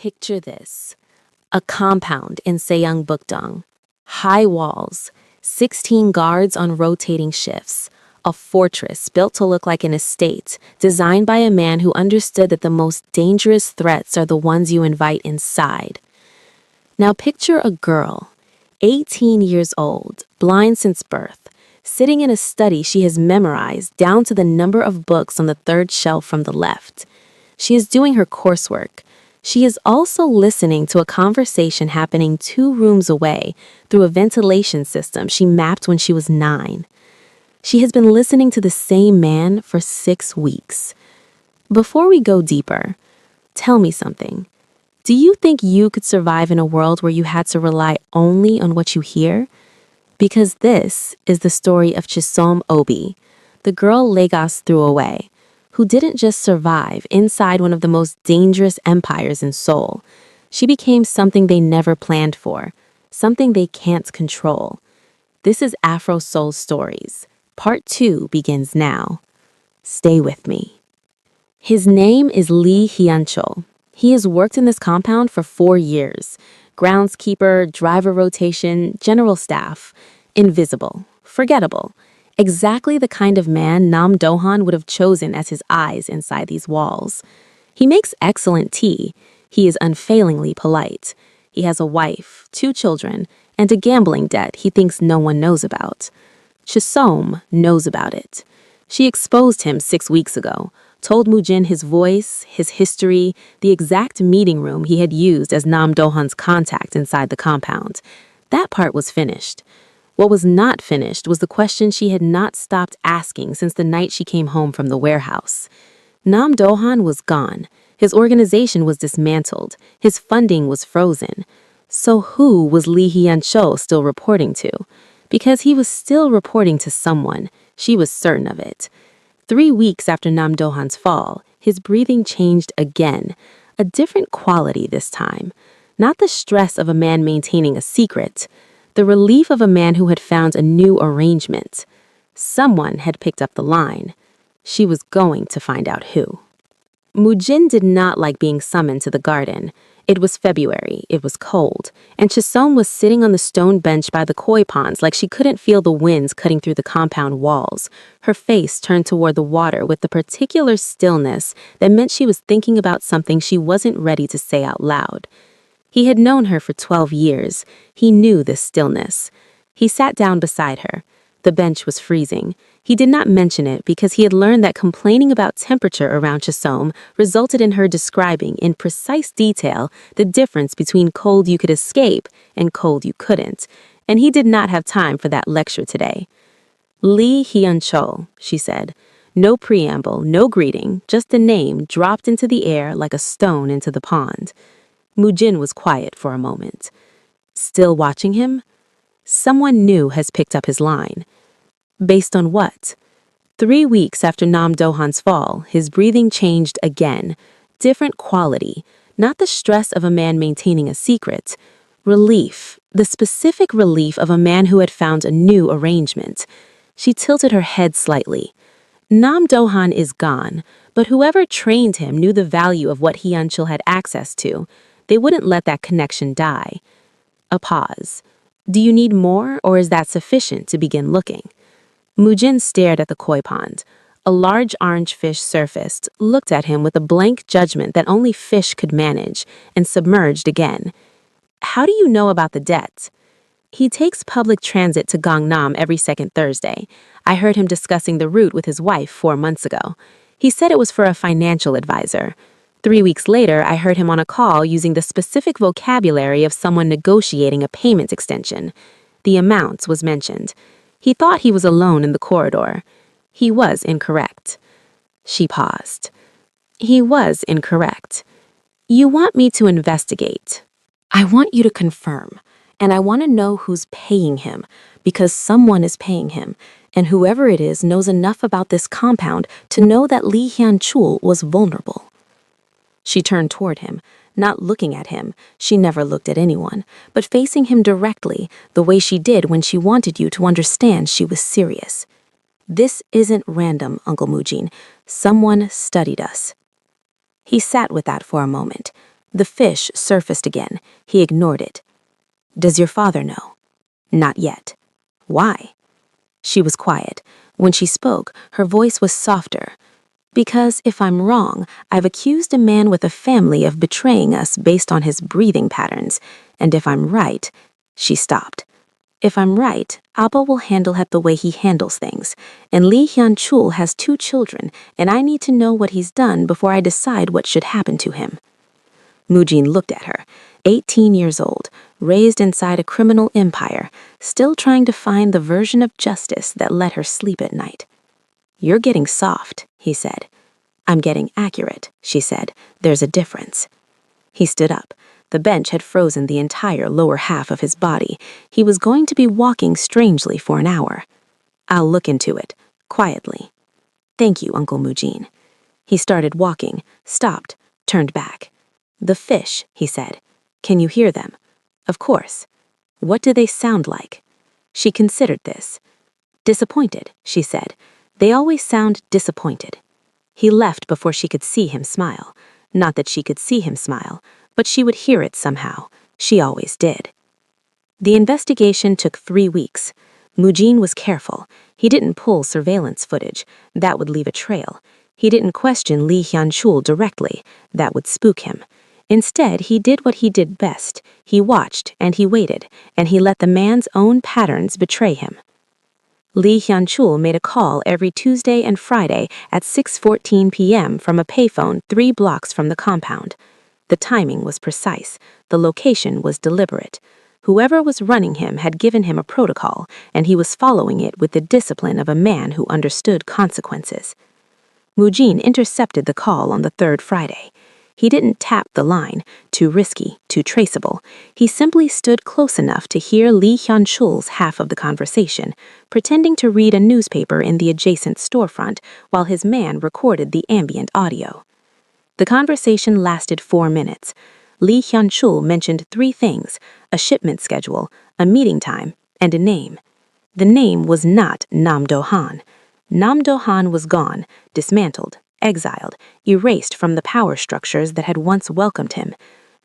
Picture this. A compound in Seongbukdong. High walls, 16 guards on rotating shifts, a fortress built to look like an estate, designed by a man who understood that the most dangerous threats are the ones you invite inside. Now picture a girl, 18 years old, blind since birth, sitting in a study she has memorized down to the number of books on the third shelf from the left. She is doing her coursework. She is also listening to a conversation happening 2 rooms away through a ventilation system she mapped when she was 9. She has been listening to the same man for 6 weeks. Before we go deeper, tell me something. Do you think you could survive in a world where you had to rely only on what you hear? Because this is the story of Chisom Obi, the girl Lagos threw away, who didn't just survive inside one of the most dangerous empires in Seoul. She became something they never planned for, something they can't control. This is Afro Soul Stories. Part 2 begins now. Stay with me. His name is Lee Hyun-chul. He has worked in this compound for 4 years. Groundskeeper, driver rotation, general staff. Invisible. Forgettable. Exactly the kind of man Nam Do-han would have chosen as his eyes inside these walls. He makes excellent tea. He is unfailingly polite. He has a wife, 2 children, and a gambling debt he thinks no one knows about. Chisom knows about it. She exposed him 6 weeks ago, told Mujin his voice, his history, the exact meeting room he had used as Nam Do-han's contact inside the compound. That part was finished. What was not finished was the question she had not stopped asking since the night she came home from the warehouse. Nam Do-han was gone. His organization was dismantled. His funding was frozen. So who was Lee Hyun-chul still reporting to? Because he was still reporting to someone. She was certain of it. 3 weeks after Nam Do-han's fall, his breathing changed again. A different quality this time. Not the stress of a man maintaining a secret. The relief of a man who had found a new arrangement. Someone had picked up the line. She was going to find out who. Mujin did not like being summoned to the garden. It was February, it was cold, and Chisom was sitting on the stone bench by the koi ponds like she couldn't feel the winds cutting through the compound walls, her face turned toward the water with the particular stillness that meant she was thinking about something she wasn't ready to say out loud. He had known her for 12 years. He knew this stillness. He sat down beside her. The bench was freezing. He did not mention it because he had learned that complaining about temperature around Chisom resulted in her describing in precise detail the difference between cold you could escape and cold you couldn't, and he did not have time for that lecture today. Lee Hyun-chul, she said. No preamble, no greeting, just a name dropped into the air like a stone into the pond. Mujin was quiet for a moment. Still watching him? Someone new has picked up his line. Based on what? 3 weeks after Nam Do-han's fall, his breathing changed again. Different quality. Not the stress of a man maintaining a secret. Relief. The specific relief of a man who had found a new arrangement. She tilted her head slightly. Nam Do-han is gone, but whoever trained him knew the value of what Hyun-chul had access to. They wouldn't let that connection die. A pause. Do you need more, or is that sufficient to begin looking? Mujin stared at the koi pond. A large orange fish surfaced, looked at him with a blank judgment that only fish could manage, and submerged again. How do you know about the debt? He takes public transit to Gangnam every second Thursday. I heard him discussing the route with his wife 4 months ago. He said it was for a financial advisor. 3 weeks later, I heard him on a call using the specific vocabulary of someone negotiating a payment extension. The amount was mentioned. He thought he was alone in the corridor. He was incorrect. She paused. He was incorrect. You want me to investigate. I want you to confirm, and I want to know who's paying him, because someone is paying him, and whoever it is knows enough about this compound to know that Lee Hyun-chul was vulnerable. She turned toward him, not looking at him. She never looked at anyone, but facing him directly, the way she did when she wanted you to understand she was serious. This isn't random, Uncle Mujin. Someone studied us. He sat with that for a moment. The fish surfaced again. He ignored it. Does your father know? Not yet. Why? She was quiet. When she spoke, her voice was softer. Because if I'm wrong, I've accused a man with a family of betraying us based on his breathing patterns. And if I'm right, she stopped. If I'm right, Abba will handle it the way he handles things. And Lee Hyun-chul has 2 children, and I need to know what he's done before I decide what should happen to him. Mujin looked at her, 18 years old, raised inside a criminal empire, still trying to find the version of justice that let her sleep at night. You're getting soft, he said. I'm getting accurate, she said. There's a difference. He stood up. The bench had frozen the entire lower half of his body. He was going to be walking strangely for an hour. I'll look into it, quietly. Thank you, Uncle Mujin. He started walking, stopped, turned back. The fish, he said. Can you hear them? Of course. What do they sound like? She considered this. Disappointed, she said. They always sound disappointed. He left before she could see him smile. Not that she could see him smile, but she would hear it somehow. She always did. The investigation took 3 weeks. Mujin was careful. He didn't pull surveillance footage. That would leave a trail. He didn't question Lee Hyun-chul directly. That would spook him. Instead, he did what he did best. He watched and he waited, and he let the man's own patterns betray him. Lee Hyun-chul made a call every Tuesday and Friday at 6:14 p.m. from a payphone 3 blocks from the compound. The timing was precise. The location was deliberate. Whoever was running him had given him a protocol, and he was following it with the discipline of a man who understood consequences. Mujin intercepted the call on the 3rd Friday. He didn't tap the line, too risky, too traceable. He simply stood close enough to hear Lee Hyun-chul's half of the conversation, pretending to read a newspaper in the adjacent storefront while his man recorded the ambient audio. The conversation lasted 4 minutes. Lee Hyun-chul mentioned 3 things: a shipment schedule, a meeting time, and a name. The name was not Nam Do-han. Nam Do-han was gone, dismantled, exiled, erased from the power structures that had once welcomed him.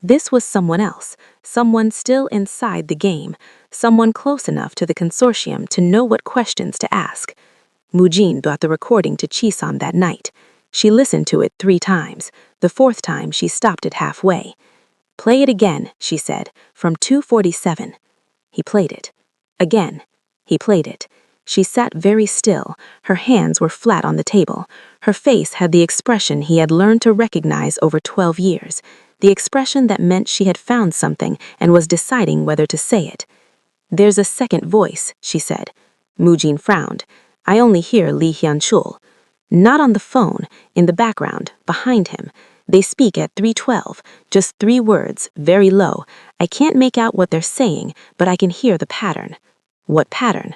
This was someone else, someone still inside the game, someone close enough to the consortium to know what questions to ask. Mujin brought the recording to Chisan that night. She listened to it 3 times. The 4th time, she stopped it halfway. Play it again, she said, from 2:47. He played it. Again. He played it. She sat very still. Her hands were flat on the table. Her face had the expression he had learned to recognize over 12 years, the expression that meant she had found something and was deciding whether to say it. There's a second voice, she said. Mujin frowned. I only hear Lee Hyun-chul. Not on the phone, in the background, behind him. They speak at 3:12, just 3 words, very low. I can't make out what they're saying, but I can hear the pattern. What pattern?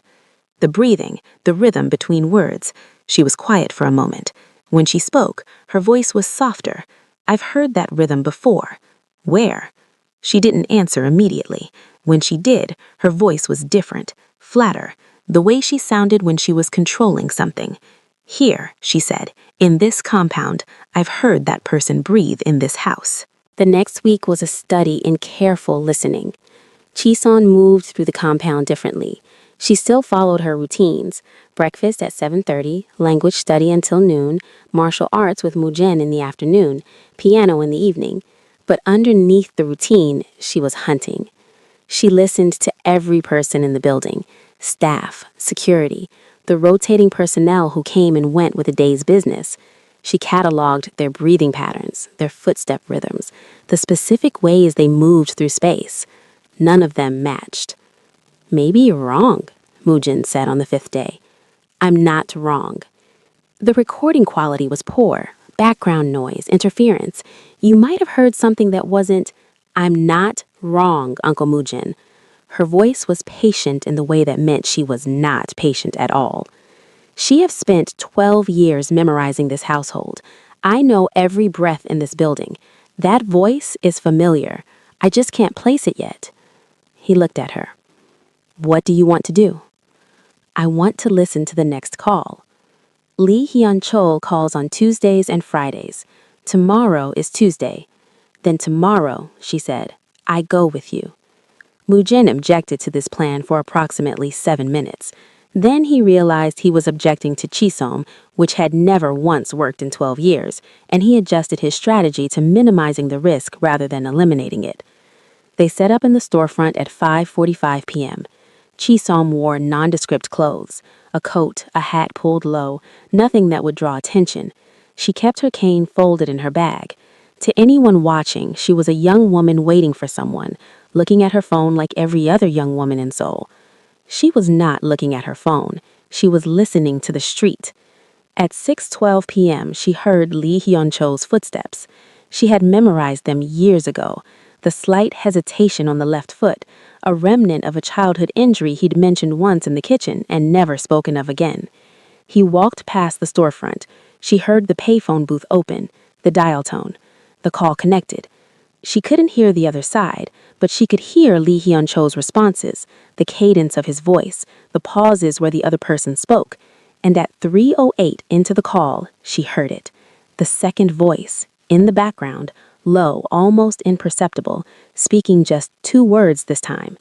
The breathing, the rhythm between words. She was quiet for a moment. When she spoke, her voice was softer. I've heard that rhythm before. Where? She didn't answer immediately. When she did, her voice was different, flatter, the way she sounded when she was controlling something. Here, she said, in this compound, I've heard that person breathe in this house. The next week was a study in careful listening. Chisan moved through the compound differently. She still followed her routines: breakfast at 7:30, language study until noon, martial arts with Mujin in the afternoon, piano in the evening. But underneath the routine, she was hunting. She listened to every person in the building: staff, security, the rotating personnel who came and went with the day's business. She cataloged their breathing patterns, their footstep rhythms, the specific ways they moved through space. None of them matched. Maybe you're wrong, Mujin said on the 5th day. I'm not wrong. The recording quality was poor, background noise, interference. You might have heard something that wasn't. I'm not wrong, Uncle Mujin. Her voice was patient in the way that meant she was not patient at all. She have spent 12 years memorizing this household. I know every breath in this building. That voice is familiar. I just can't place it yet. He looked at her. What do you want to do? I want to listen to the next call. Lee Hyun-chul calls on Tuesdays and Fridays. Tomorrow is Tuesday. Then tomorrow, she said, I go with you. Mujin objected to this plan for approximately 7 minutes. Then he realized he was objecting to Chisom, which had never once worked in 12 years, and he adjusted his strategy to minimizing the risk rather than eliminating it. They set up in the storefront at 5:45 p.m. Chisom wore nondescript clothes, a coat, a hat pulled low, nothing that would draw attention. She kept her cane folded in her bag. To anyone watching, she was a young woman waiting for someone, looking at her phone like every other young woman in Seoul. She was not looking at her phone. She was listening to the street. At 6:12 p.m., she heard Lee Hyun-cho's footsteps. She had memorized them years ago. The slight hesitation on the left foot, a remnant of a childhood injury he'd mentioned once in the kitchen and never spoken of again. He walked past the storefront. She heard the payphone booth open, the dial tone. The call connected. She couldn't hear the other side, but she could hear Lee Hyun-cho's responses, the cadence of his voice, the pauses where the other person spoke. And at 3:08 into the call, she heard it. The second voice, in the background, low, almost imperceptible, speaking just 2 words this time.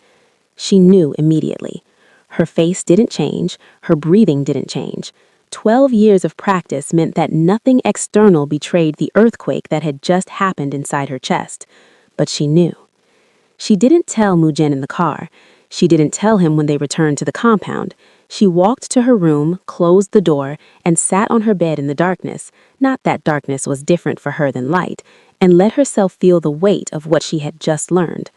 She knew immediately. Her face didn't change, her breathing didn't change. 12 years of practice meant that nothing external betrayed the earthquake that had just happened inside her chest. But she knew. She didn't tell Mujin in the car. She didn't tell him when they returned to the compound. She walked to her room, closed the door, and sat on her bed in the darkness, not that darkness was different for her than light, and let herself feel the weight of what she had just learned.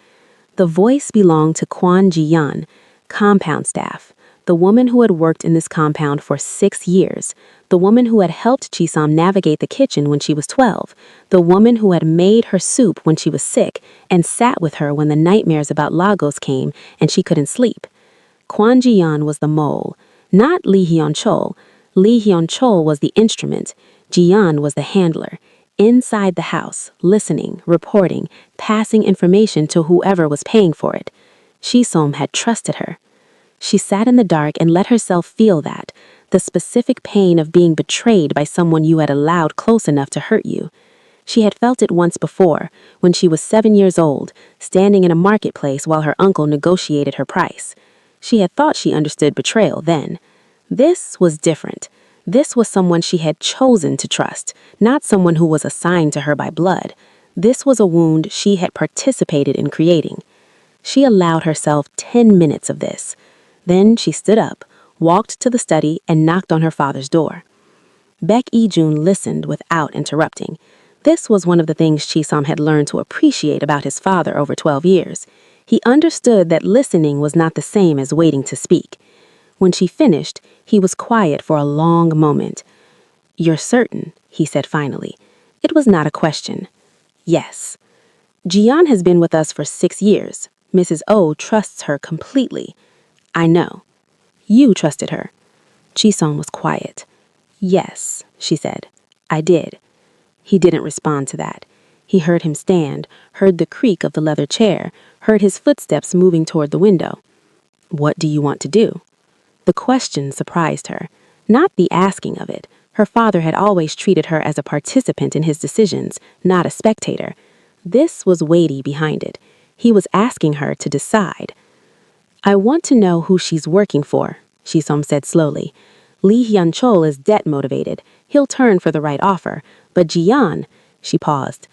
The voice belonged to Kwon Ji-yeon, compound staff, the woman who had worked in this compound for 6 years, the woman who had helped Chisom navigate the kitchen when she was 12, the woman who had made her soup when she was sick and sat with her when the nightmares about Lagos came and she couldn't sleep. Kwon Ji-yeon was the mole, not Lee Hyun-chol. Lee Hyun-chol was the instrument. Ji-yeon was the handler. Inside the house, listening, reporting, passing information to whoever was paying for it. Chisom had trusted her. She sat in the dark and let herself feel that, the specific pain of being betrayed by someone you had allowed close enough to hurt you. She had felt it once before, when she was 7 years old, standing in a marketplace while her uncle negotiated her price. She had thought she understood betrayal then. This was different. This was someone she had chosen to trust, not someone who was assigned to her by blood. This was a wound she had participated in creating. She allowed herself 10 minutes of this. Then she stood up, walked to the study, and knocked on her father's door. Baek Lee-jun listened without interrupting. This was one of the things Chisom had learned to appreciate about his father over 12 years. He understood that listening was not the same as waiting to speak. When she finished, he was quiet for a long moment. "You're certain," he said finally. It was not a question. "Yes." "Jian has been with us for 6 years. Mrs. O trusts her completely." "I know." "You trusted her." Chisom was quiet. "Yes," she said. "I did." He didn't respond to that. He heard him stand, heard the creak of the leather chair, heard his footsteps moving toward the window. "What do you want to do?" The question surprised her, not the asking of it. Her father had always treated her as a participant in his decisions, not a spectator. This was weighty behind it. He was asking her to decide. "I want to know who she's working for," Chisom said slowly. "Lee Hyun-chol is debt-motivated. He'll turn for the right offer. But Jian," she paused.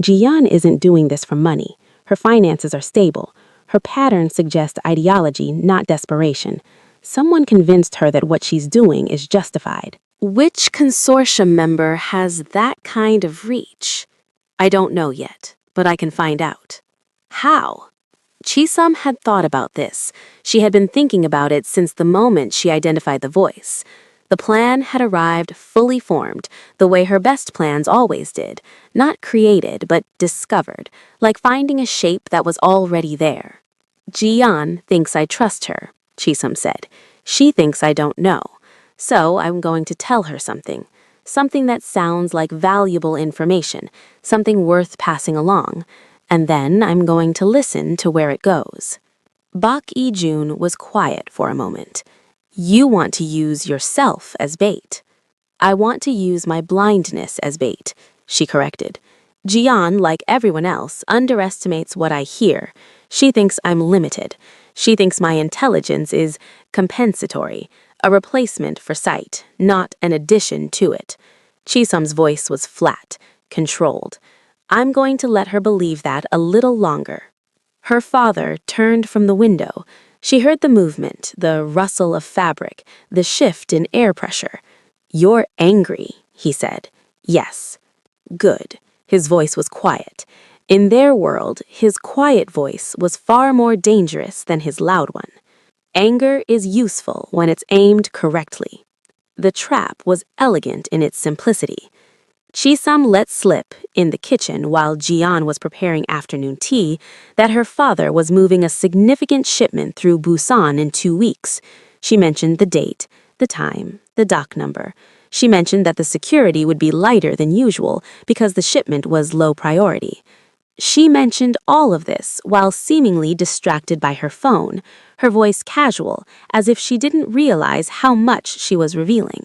"Jian isn't doing this for money. Her finances are stable. Her pattern suggests ideology, not desperation. Someone convinced her that what she's doing is justified." Which consortium member has that kind of reach? I don't know yet, but I can find out. How? Chisom had thought about this. She had been thinking about it since the moment she identified the voice. The plan had arrived fully formed, the way her best plans always did. Not created, but discovered, like finding a shape that was already there. "Jian thinks I trust her," Chisom said. "She thinks I don't know. So I'm going to tell her something. Something that sounds like valuable information, something worth passing along. And then I'm going to listen to where it goes." Baek Lee-jun was quiet for a moment. "You want to use yourself as bait." "I want to use my blindness as bait," she corrected. Jian, like everyone else, underestimates what I hear. She thinks I'm limited. She thinks my intelligence is compensatory, a replacement for sight, not an addition to it. Chisam's voice was flat, controlled. I'm going to let her believe that a little longer. Her father turned from the window. She heard the movement, the rustle of fabric, the shift in air pressure. You're angry, he said. Yes. Good. His voice was quiet. In their world, his quiet voice was far more dangerous than his loud one. Anger is useful when it's aimed correctly. The trap was elegant in its simplicity. Chisam let slip, in the kitchen while Jian was preparing afternoon tea, that her father was moving a significant shipment through Busan in 2 weeks. She mentioned the date, the time, the dock number. She mentioned that the security would be lighter than usual because the shipment was low priority. She mentioned all of this while seemingly distracted by her phone, her voice casual, as if she didn't realize how much she was revealing.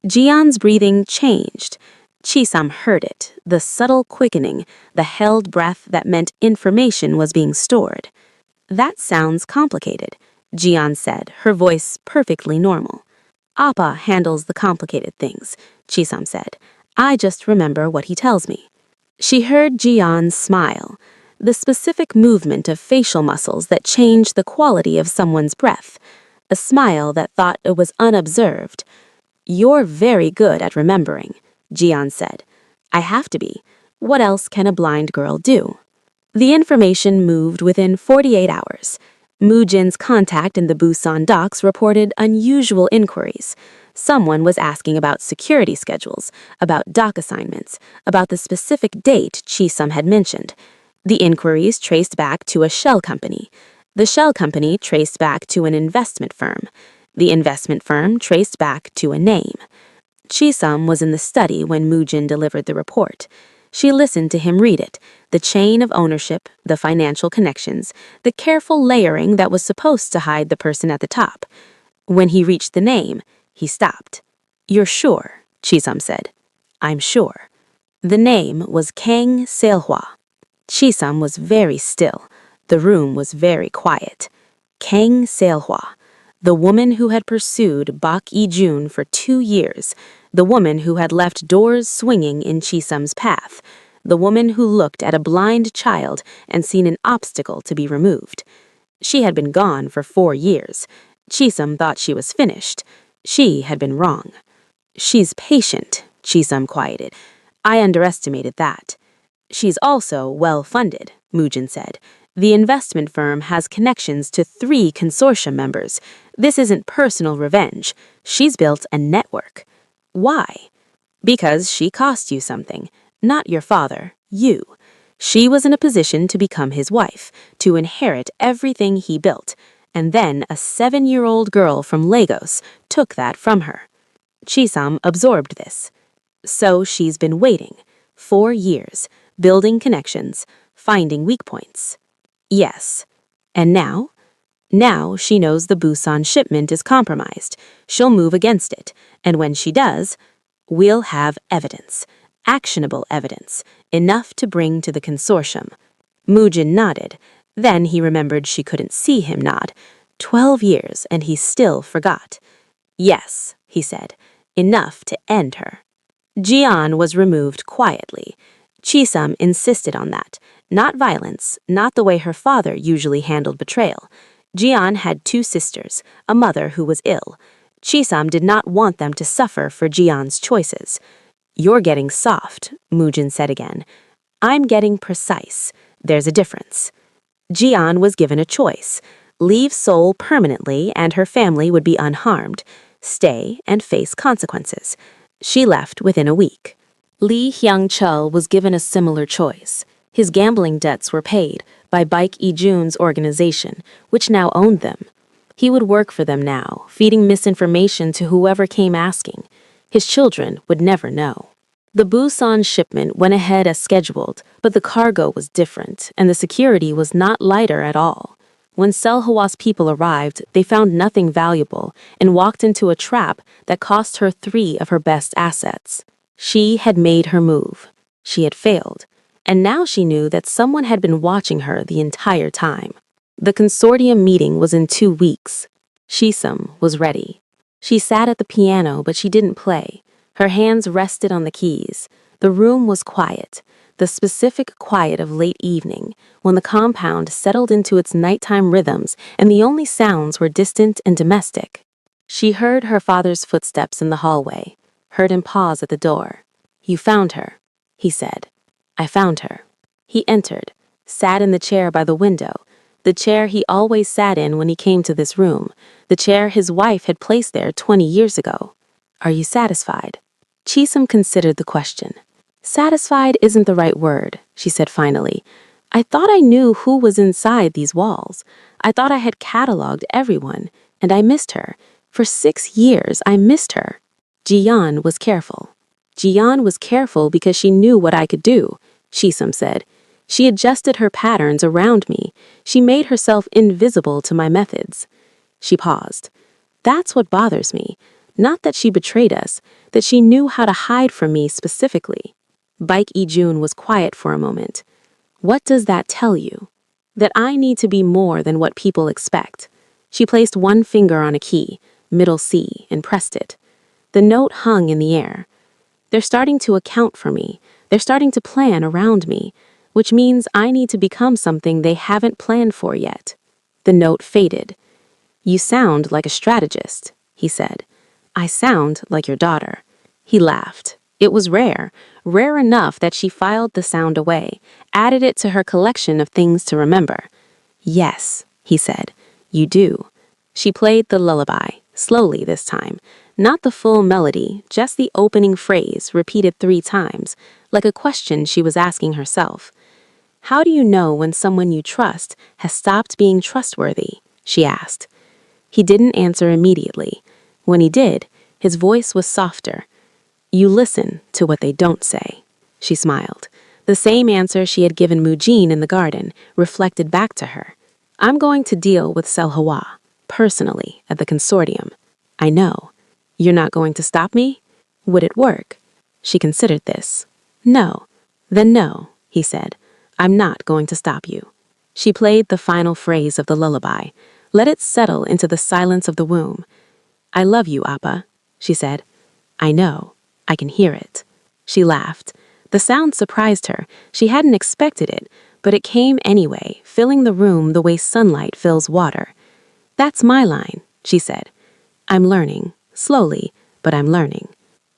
Jian's breathing changed. Chisam heard it, the subtle quickening, the held breath that meant information was being stored. That sounds complicated, Jian said, her voice perfectly normal. Appa handles the complicated things, Chisam said. I just remember what he tells me. She heard Jian smile, the specific movement of facial muscles that changed the quality of someone's breath, a smile that thought it was unobserved. You're very good at remembering, Jian said. I have to be. What else can a blind girl do? The information moved within 48 hours. Mujin's contact in the Busan docks reported unusual inquiries. Someone was asking about security schedules, about dock assignments, about the specific date Chisam had mentioned. The inquiries traced back to a shell company. The shell company traced back to an investment firm. The investment firm traced back to a name. Chisam was in the study when Mujin delivered the report. She listened to him read it, the chain of ownership, the financial connections, the careful layering that was supposed to hide the person at the top. When he reached the name, he stopped. You're sure, Chisam said. I'm sure. The name was Kang Seilhua. Chisam was very still. The room was very quiet. Kang Seilhua, the woman who had pursued Bak Yi-jun for 2 years, the woman who had left doors swinging in Chisam's path, the woman who looked at a blind child and seen an obstacle to be removed. She had been gone for 4 years. Chisam thought she was finished. She had been wrong. She's patient, Chisam quieted. I underestimated that. She's also well-funded, Mujin said. The investment firm has connections to 3 consortium members. This isn't personal revenge. She's built a network. Why? Because she cost you something. Not your father, you. She was in a position to become his wife, to inherit everything he built, and then a 7-year-old girl from Lagos took that from her. Chisam absorbed this. So she's been waiting. 4 years, building connections, finding weak points. Yes. And now? Now she knows the Busan shipment is compromised. She'll move against it, and when she does, we'll have evidence, actionable evidence, enough to bring to the consortium. Mujin nodded. Then he remembered she couldn't see him nod. 12 years, and he still forgot. Yes, he said, enough to end her. Jian was removed quietly. Chisam insisted on that. Not violence, not the way her father usually handled betrayal. Jian had 2 sisters, a mother who was ill. Chisam did not want them to suffer for Jian's choices. You're getting soft, Mujin said again. I'm getting precise. There's a difference. Jian was given a choice. Leave Seoul permanently and her family would be unharmed. Stay and face consequences. She left within a week. Lee Hyung-chul was given a similar choice. His gambling debts were paid by Baek Lee-jun's organization, which now owned them. He would work for them now, feeding misinformation to whoever came asking. His children would never know. The Busan shipment went ahead as scheduled, but the cargo was different, and the security was not lighter at all. When Seilhua's people arrived, they found nothing valuable and walked into a trap that cost her 3 of her best assets. She had made her move. She had failed. And now she knew that someone had been watching her the entire time. The consortium meeting was in 2 weeks. Shisum was ready. She sat at the piano, but she didn't play. Her hands rested on the keys. The room was quiet, the specific quiet of late evening, when the compound settled into its nighttime rhythms and the only sounds were distant and domestic. She heard her father's footsteps in the hallway, heard him pause at the door. "You found her," he said. "I found her." He entered, sat in the chair by the window, the chair he always sat in when he came to this room, the chair his wife had placed there 20 years ago. "Are you satisfied?" Chisum considered the question. "Satisfied isn't the right word," she said finally. "I thought I knew who was inside these walls. I thought I had cataloged everyone, and I missed her. For 6 years, I missed her." Jian was careful. Jian was careful because she knew what I could do, Chisum said. She adjusted her patterns around me. She made herself invisible to my methods. She paused. "That's what bothers me. Not that she betrayed us, that she knew how to hide from me specifically." Baek Ijun was quiet for a moment. "What does that tell you?" "That I need to be more than what people expect." She placed one finger on a key, middle C, and pressed it. The note hung in the air. "They're starting to account for me. They're starting to plan around me, which means I need to become something they haven't planned for yet." The note faded. "You sound like a strategist," he said. "I sound like your daughter." He laughed. It was rare enough that she filed the sound away, added it to her collection of things to remember. "Yes," he said, "you do." She played the lullaby, slowly this time. Not the full melody, just the opening phrase, repeated 3 times, like a question she was asking herself. "How do you know when someone you trust has stopped being trustworthy?" she asked. He didn't answer immediately. When he did, his voice was softer. "You listen to what they don't say." She smiled. The same answer she had given Mujin in the garden reflected back to her. "I'm going to deal with Selhawa, personally, at the consortium. I know. You're not going to stop me? Would it work?" She considered this. "No." "Then no," he said. "I'm not going to stop you." She played the final phrase of the lullaby. Let it settle into the silence of the womb. "I love you, Appa," she said. "I know. I can hear it." She laughed. The sound surprised her. She hadn't expected it, but it came anyway, filling the room the way sunlight fills water. "That's my line," she said. "I'm learning, slowly, but I'm learning."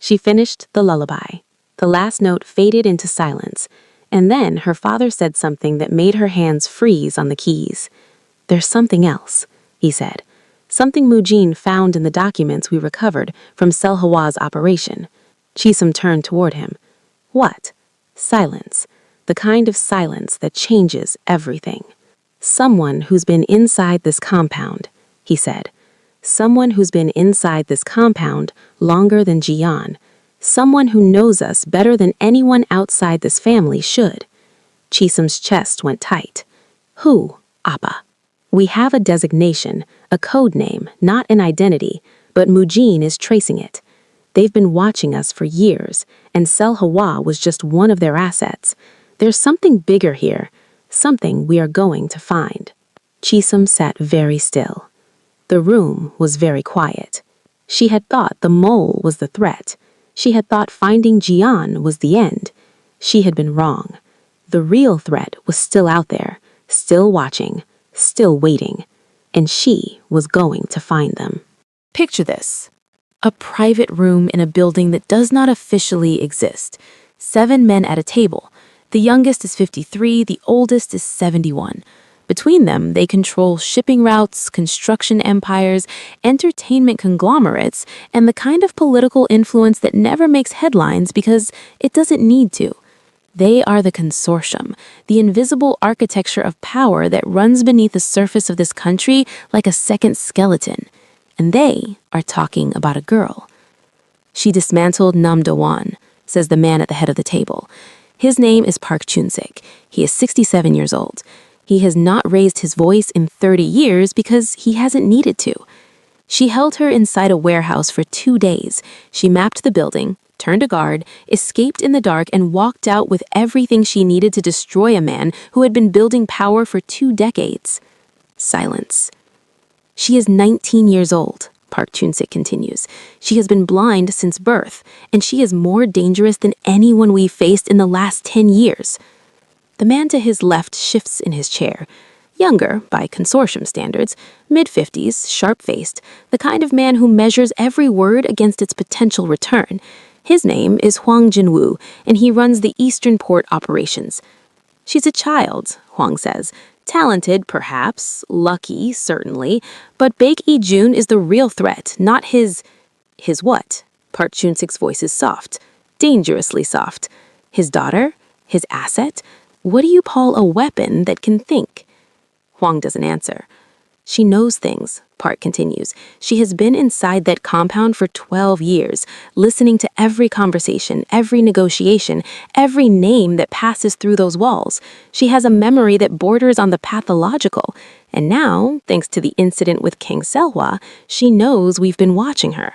She finished the lullaby. The last note faded into silence, and then her father said something that made her hands freeze on the keys. "There's something else," he said. "Something Mujin found in the documents we recovered from Selhawa's operation." Chisum turned toward him. "What?" "Silence. The kind of silence that changes everything." "Someone who's been inside this compound," he said. "Someone who's been inside this compound longer than Jian. Someone who knows us better than anyone outside this family should." Chisum's chest went tight. "Who, Appa?" "We have a designation, a code name, not an identity, but Mujin is tracing it. They've been watching us for years, and Selhawa was just one of their assets. There's something bigger here, something we are going to find." Chisum sat very still. The room was very quiet. She had thought the mole was the threat. She had thought finding Jian was the end. She had been wrong. The real threat was still out there, still watching, still waiting, and she was going to find them. Picture this. A private room in a building that does not officially exist. 7 men at a table. The youngest is 53, the oldest is 71. Between them, they control shipping routes, construction empires, entertainment conglomerates, and the kind of political influence that never makes headlines because it doesn't need to. They are the consortium, the invisible architecture of power that runs beneath the surface of this country like a second skeleton. And they are talking about a girl. "She dismantled Nam Do-won," says the man at the head of the table. His name is Park Chun-sik. He is 67 years old. He has not raised his voice in 30 years because he hasn't needed to. She held her inside a warehouse for 2 days. She mapped the building, turned a guard, escaped in the dark, and walked out with everything she needed to destroy a man who had been building power for 2 decades. Silence. She is 19 years old, Park Chun-sik continues. She has been blind since birth, and she is more dangerous than anyone we've faced in the last 10 years. The man to his left shifts in his chair. Younger, by consortium standards, mid-50s, sharp-faced, the kind of man who measures every word against its potential return. His name is Hwang Jin-woo, and he runs the Eastern Port operations. She's a child, Hwang says. Talented, perhaps. Lucky, certainly. But Baek Lee-jun is the real threat, not his... His what? Park Chun-sik's voice is soft. Dangerously soft. His daughter? His asset? What do you call a weapon that can think? Hwang doesn't answer. She knows things, Park continues. She has been inside that compound for 12 years, listening to every conversation, every negotiation, every name that passes through those walls. She has a memory that borders on the pathological. And now, thanks to the incident with King Selhwa, she knows we've been watching her.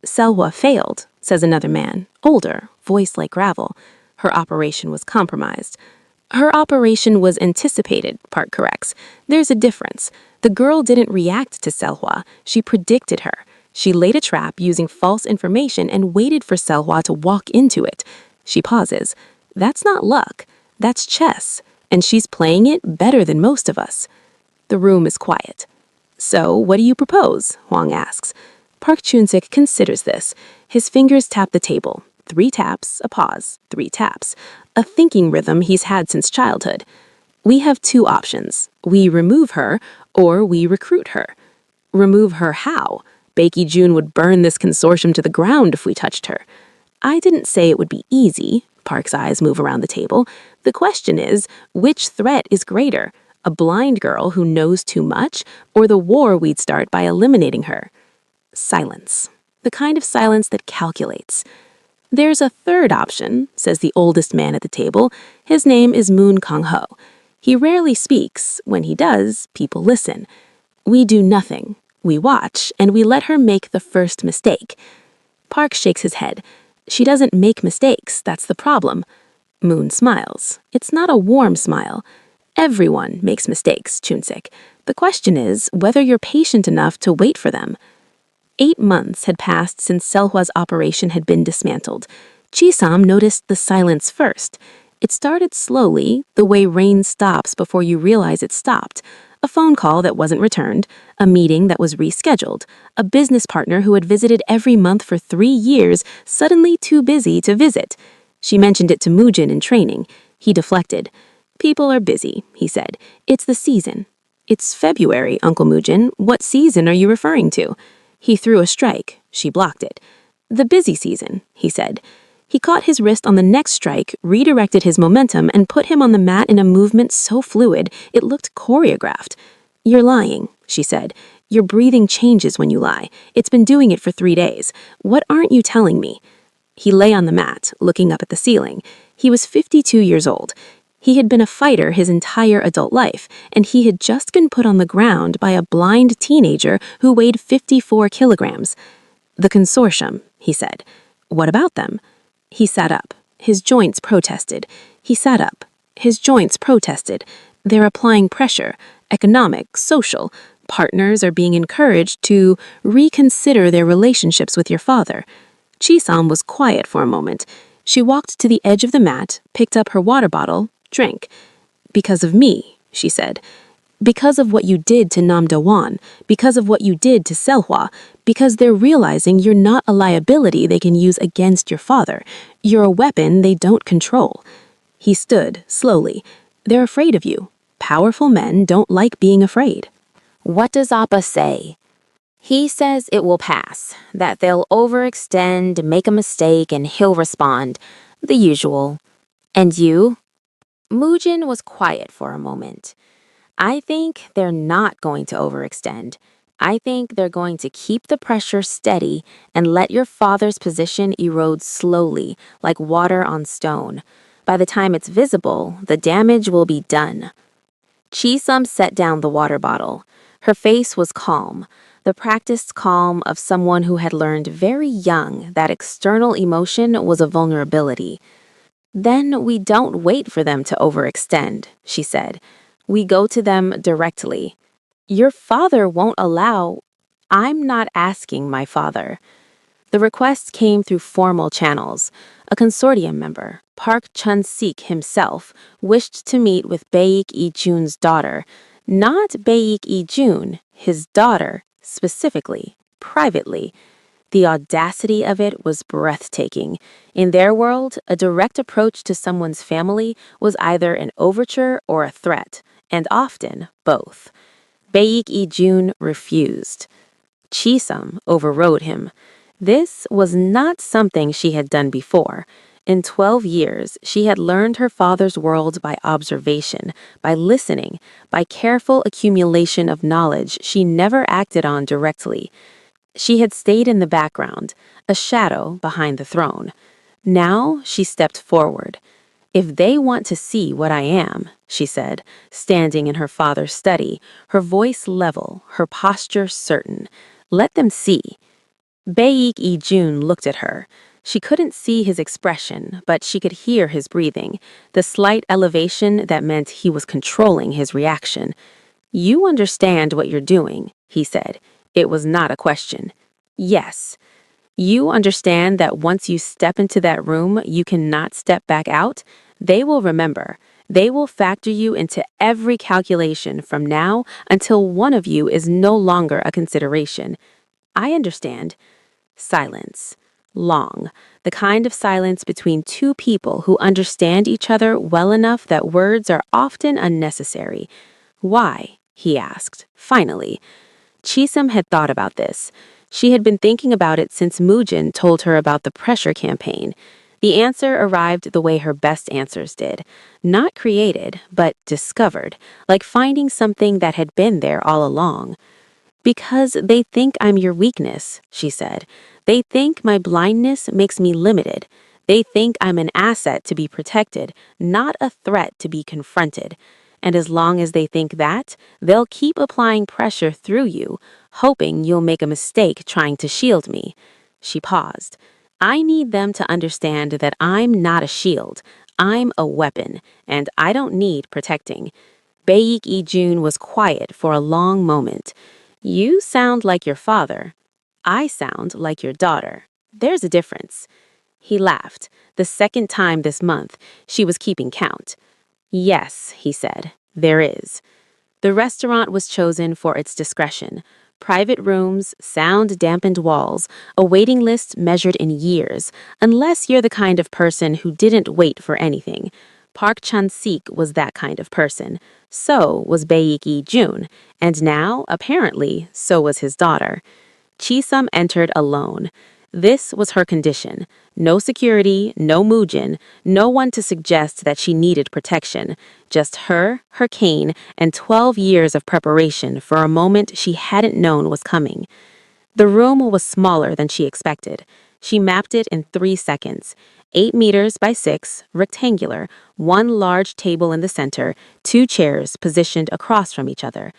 Selhwa failed, says another man, older, voice like gravel. Her operation was compromised. Her operation was anticipated, Park corrects. There's a difference. The girl didn't react to Selhwa. She predicted her. She laid a trap using false information and waited for Selhwa to walk into it. She pauses. That's not luck. That's chess. And she's playing it better than most of us. The room is quiet. So, what do you propose? Hwang asks. Park Chun-sik considers this. His fingers tap the table. 3 taps, a pause, 3 taps. A thinking rhythm he's had since childhood. We have 2 options. We remove her, or we recruit her. Remove her how? Baek Lee-jun would burn this consortium to the ground if we touched her. I didn't say it would be easy. Park's eyes move around the table. The question is, which threat is greater? A blind girl who knows too much, or the war we'd start by eliminating her? Silence. The kind of silence that calculates. There's a third option, says the oldest man at the table. His name is Moon Kang-ho. He rarely speaks. When he does, people listen. We do nothing. We watch, and we let her make the first mistake. Park shakes his head. She doesn't make mistakes, that's the problem. Moon smiles. It's not a warm smile. Everyone makes mistakes, Chun-sik. The question is whether you're patient enough to wait for them. 8 months had passed since Selhwa's operation had been dismantled. Chisam noticed the silence first. It started slowly, the way rain stops before you realize it stopped. A phone call that wasn't returned, a meeting that was rescheduled, a business partner who had visited every month for 3 years, suddenly too busy to visit. She mentioned it to Mujin in training. He deflected. People are busy, he said. It's the season. It's February, Uncle Mujin. What season are you referring to? He threw a strike. She blocked it. The busy season, he said. He caught his wrist on the next strike, redirected his momentum, and put him on the mat in a movement so fluid it looked choreographed. You're lying, she said. Your breathing changes when you lie. It's been doing it for 3 days. What aren't you telling me? He lay on the mat, looking up at the ceiling. He was 52 years old. He had been a fighter his entire adult life, and he had just been put on the ground by a blind teenager who weighed 54 kilograms. The consortium, he said. What about them? He sat up. His joints protested. He sat up. His joints protested. They're applying pressure, economic, social. Partners are being encouraged to reconsider their relationships with your father. Chisam was quiet for a moment. She walked to the edge of the mat, picked up her water bottle, drank. Because of me, she said. Because of what you did to Nam Do-won, because of what you did to Selhwa, because they're realizing you're not a liability they can use against your father. You're a weapon they don't control. He stood, slowly. They're afraid of you. Powerful men don't like being afraid. What does Appa say? He says it will pass, that they'll overextend, make a mistake, and he'll respond. The usual. And you? Mujin was quiet for a moment. I think they're not going to overextend. I think they're going to keep the pressure steady and let your father's position erode slowly, like water on stone. By the time it's visible, the damage will be done. Chisum set down the water bottle. Her face was calm, the practiced calm of someone who had learned very young that external emotion was a vulnerability. Then we don't wait for them to overextend, she said. We go to them directly. Your father won't allow. I'm not asking my father. The request came through formal channels. A consortium member, Park Chun-sik himself, wished to meet with Baek Lee-jun's daughter. Not Baek Lee-jun, his daughter, specifically, privately. The audacity of it was breathtaking. In their world, a direct approach to someone's family was either an overture or a threat, and often both. Baek Lee-jun refused. Chisum overrode him. This was not something she had done before. In 12 years, she had learned her father's world by observation, by listening, by careful accumulation of knowledge she never acted on directly. She had stayed in the background, a shadow behind the throne. Now she stepped forward. If they want to see what I am, she said, standing in her father's study, her voice level, her posture certain, let them see. Baek Lee-jun looked at her. She couldn't see his expression, but she could hear his breathing, the slight elevation that meant he was controlling his reaction. You understand what you're doing, he said. It was not a question. Yes. You understand that once you step into that room, you cannot step back out? They will remember. They will factor you into every calculation from now until one of you is no longer a consideration. I understand. Silence. Long. The kind of silence between two people who understand each other well enough that words are often unnecessary. Why? He asked, finally. Chisum had thought about this. She had been thinking about it since Mujin told her about the pressure campaign. The answer arrived the way her best answers did. Not created, but discovered, like finding something that had been there all along. Because they think I'm your weakness, she said. They think my blindness makes me limited. They think I'm an asset to be protected, not a threat to be confronted. And as long as they think that, they'll keep applying pressure through you, hoping you'll make a mistake trying to shield me. She paused. I need them to understand that I'm not a shield. I'm a weapon, and I don't need protecting. Baek Lee-jun was quiet for a long moment. You sound like your father. I sound like your daughter. There's a difference. He laughed. The second time this month, she was keeping count. Yes, he said, there is. The restaurant was chosen for its discretion. Private rooms, sound-dampened walls, a waiting list measured in years, unless you're the kind of person who didn't wait for anything. Park Chan-sik was that kind of person. So was Baek Lee-jun, and now, apparently, so was his daughter. Chisum entered alone. This was her condition. No security, no Mujin, no one to suggest that she needed protection. Just her cane, and 12 years of preparation for a moment she hadn't known was coming. The room was smaller than she expected. She mapped it in 3 seconds. 8 meters by 6, rectangular, one large table in the center, 2 chairs positioned across from each other.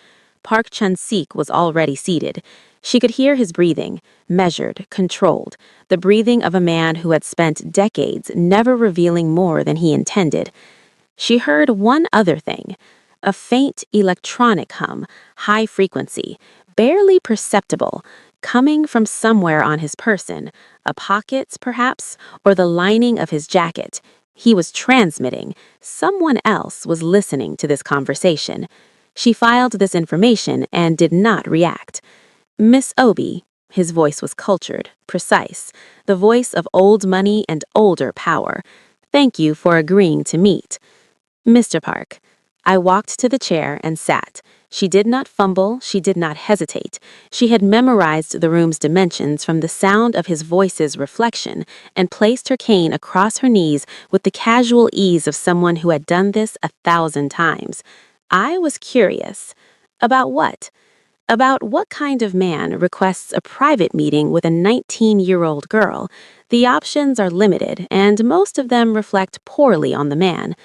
Park Chan-sik was already seated. She could hear his breathing, measured, controlled, the breathing of a man who had spent decades never revealing more than he intended. She heard one other thing, a faint electronic hum, high frequency, barely perceptible, coming from somewhere on his person, a pocket, perhaps, or the lining of his jacket. He was transmitting. Someone else was listening to this conversation. She filed this information and did not react. Miss Obi, his voice was cultured, precise, the voice of old money and older power. Thank you for agreeing to meet. Mr. Park. I walked to the chair and sat. She did not fumble, she did not hesitate. She had memorized the room's dimensions from the sound of his voice's reflection and placed her cane across her knees with the casual ease of someone who had done this 1,000 times. I was curious. About what? About what kind of man requests a private meeting with a 19-year-old girl. The options are limited, and most of them reflect poorly on the man.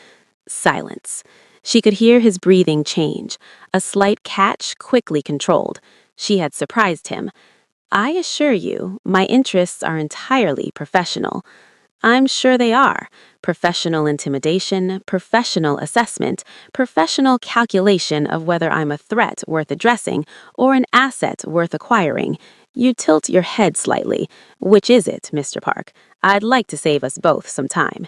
Silence. She could hear his breathing change, a slight catch quickly controlled. She had surprised him. I assure you, my interests are entirely professional. I'm sure they are. Professional intimidation, professional assessment, professional calculation of whether I'm a threat worth addressing or an asset worth acquiring. You tilt your head slightly. Which is it, Mr. Park? I'd like to save us both some time.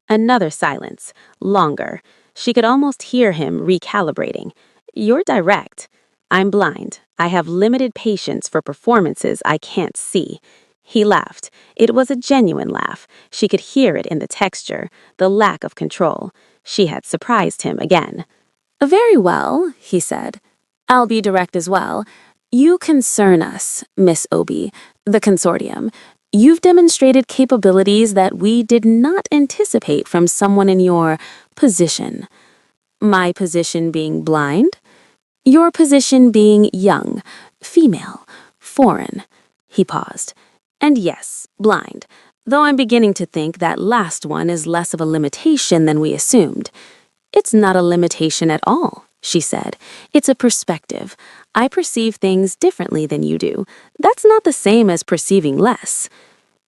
Another silence, longer. She could almost hear him recalibrating. You're direct. I'm blind. I have limited patience for performances I can't see. He laughed. It was a genuine laugh. She could hear it in the texture, the lack of control. She had surprised him again. Very well, he said. I'll be direct as well. You concern us, Miss Obi, the consortium. You've demonstrated capabilities that we did not anticipate from someone in your position. My position being blind? Your position being young, female, foreign. He paused. And yes, blind, though I'm beginning to think that last one is less of a limitation than we assumed. It's not a limitation at all, she said. It's a perspective. I perceive things differently than you do. That's not the same as perceiving less.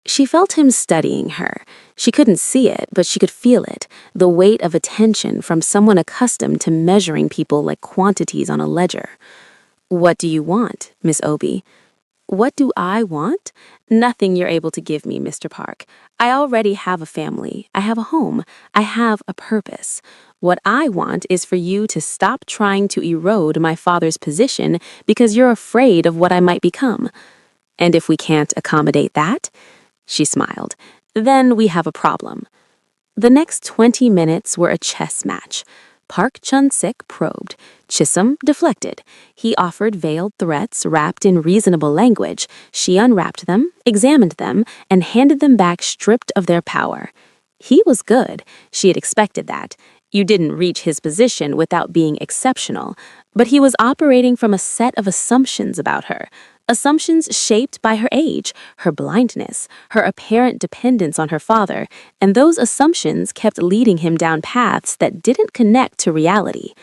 She felt him studying her. She couldn't see it, but she could feel it, the weight of attention from someone accustomed to measuring people like quantities on a ledger. What do you want, Miss Obi? What do I want? Nothing you're able to give me, Mr. Park. I already have a family. I have a home. I have a purpose. What I want is for you to stop trying to erode my father's position because you're afraid of what I might become. And if we can't accommodate that, she smiled, then we have a problem. The next 20 minutes were a chess match. Park Chun-sik probed. Chisholm deflected. He offered veiled threats wrapped in reasonable language. She unwrapped them, examined them, and handed them back stripped of their power. He was good. She had expected that. You didn't reach his position without being exceptional, but he was operating from a set of assumptions about her. Assumptions shaped by her age, her blindness, her apparent dependence on her father, and those assumptions kept leading him down paths that didn't connect to reality.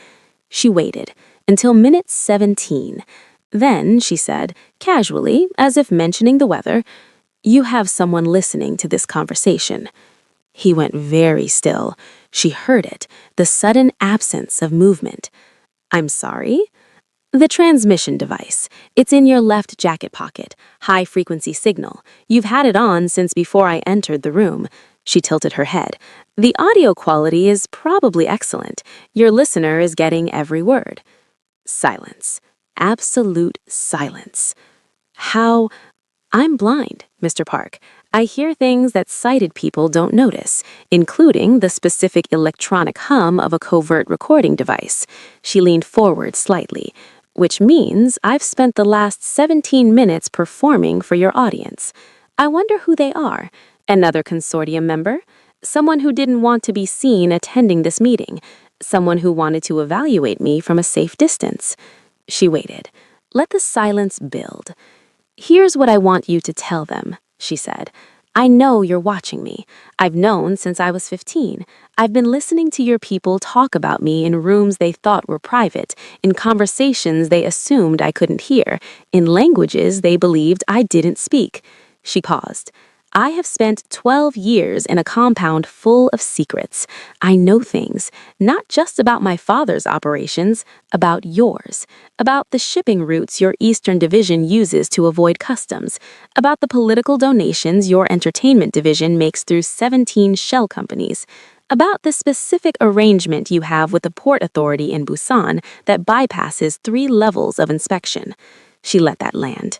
She waited until minute 17. Then she said, casually, as if mentioning the weather, "You have someone listening to this conversation." He went very still. She heard it, the sudden absence of movement. "I'm sorry?" "The transmission device. It's in your left jacket pocket. High-frequency signal. You've had it on since before I entered the room." She tilted her head. "The audio quality is probably excellent. Your listener is getting every word." Silence. Absolute silence. How? I'm blind, Mr. Park. I hear things that sighted people don't notice, including the specific electronic hum of a covert recording device. She leaned forward slightly. Which means I've spent the last 17 minutes performing for your audience. I wonder who they are. Another consortium member? Someone who didn't want to be seen attending this meeting. Someone who wanted to evaluate me from a safe distance. She waited. Let the silence build. "Here's what I want you to tell them," she said. "I know you're watching me. I've known since I was 15. I've been listening to your people talk about me in rooms they thought were private, in conversations they assumed I couldn't hear, in languages they believed I didn't speak." She paused. "I have spent 12 years in a compound full of secrets. I know things, not just about my father's operations, about yours, about the shipping routes your Eastern Division uses to avoid customs, about the political donations your Entertainment Division makes through 17 shell companies, about the specific arrangement you have with the Port Authority in Busan that bypasses 3 levels of inspection." She let that land.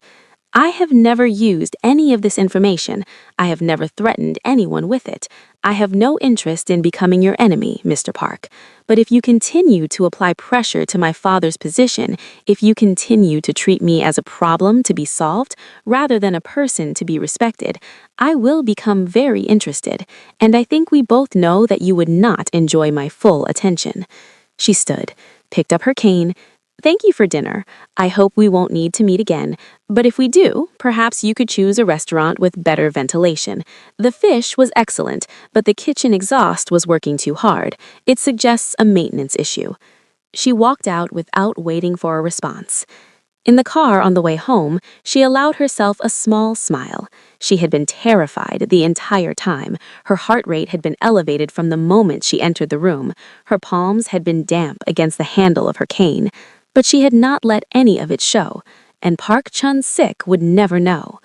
"I have never used any of this information. I have never threatened anyone with it. I have no interest in becoming your enemy, Mr. Park. But if you continue to apply pressure to my father's position, if you continue to treat me as a problem to be solved rather than a person to be respected, I will become very interested, and I think we both know that you would not enjoy my full attention." She stood, picked up her cane, Thank you for dinner. I hope we won't need to meet again, but if we do, perhaps you could choose a restaurant with better ventilation. The fish was excellent, but the kitchen exhaust was working too hard. It suggests a maintenance issue. She walked out without waiting for a response. In the car on the way home, she allowed herself a small smile. She had been terrified the entire time. Her heart rate had been elevated from the moment she entered the room. Her palms had been damp against the handle of her cane. But she had not let any of it show, and Park Chun-sik would never know.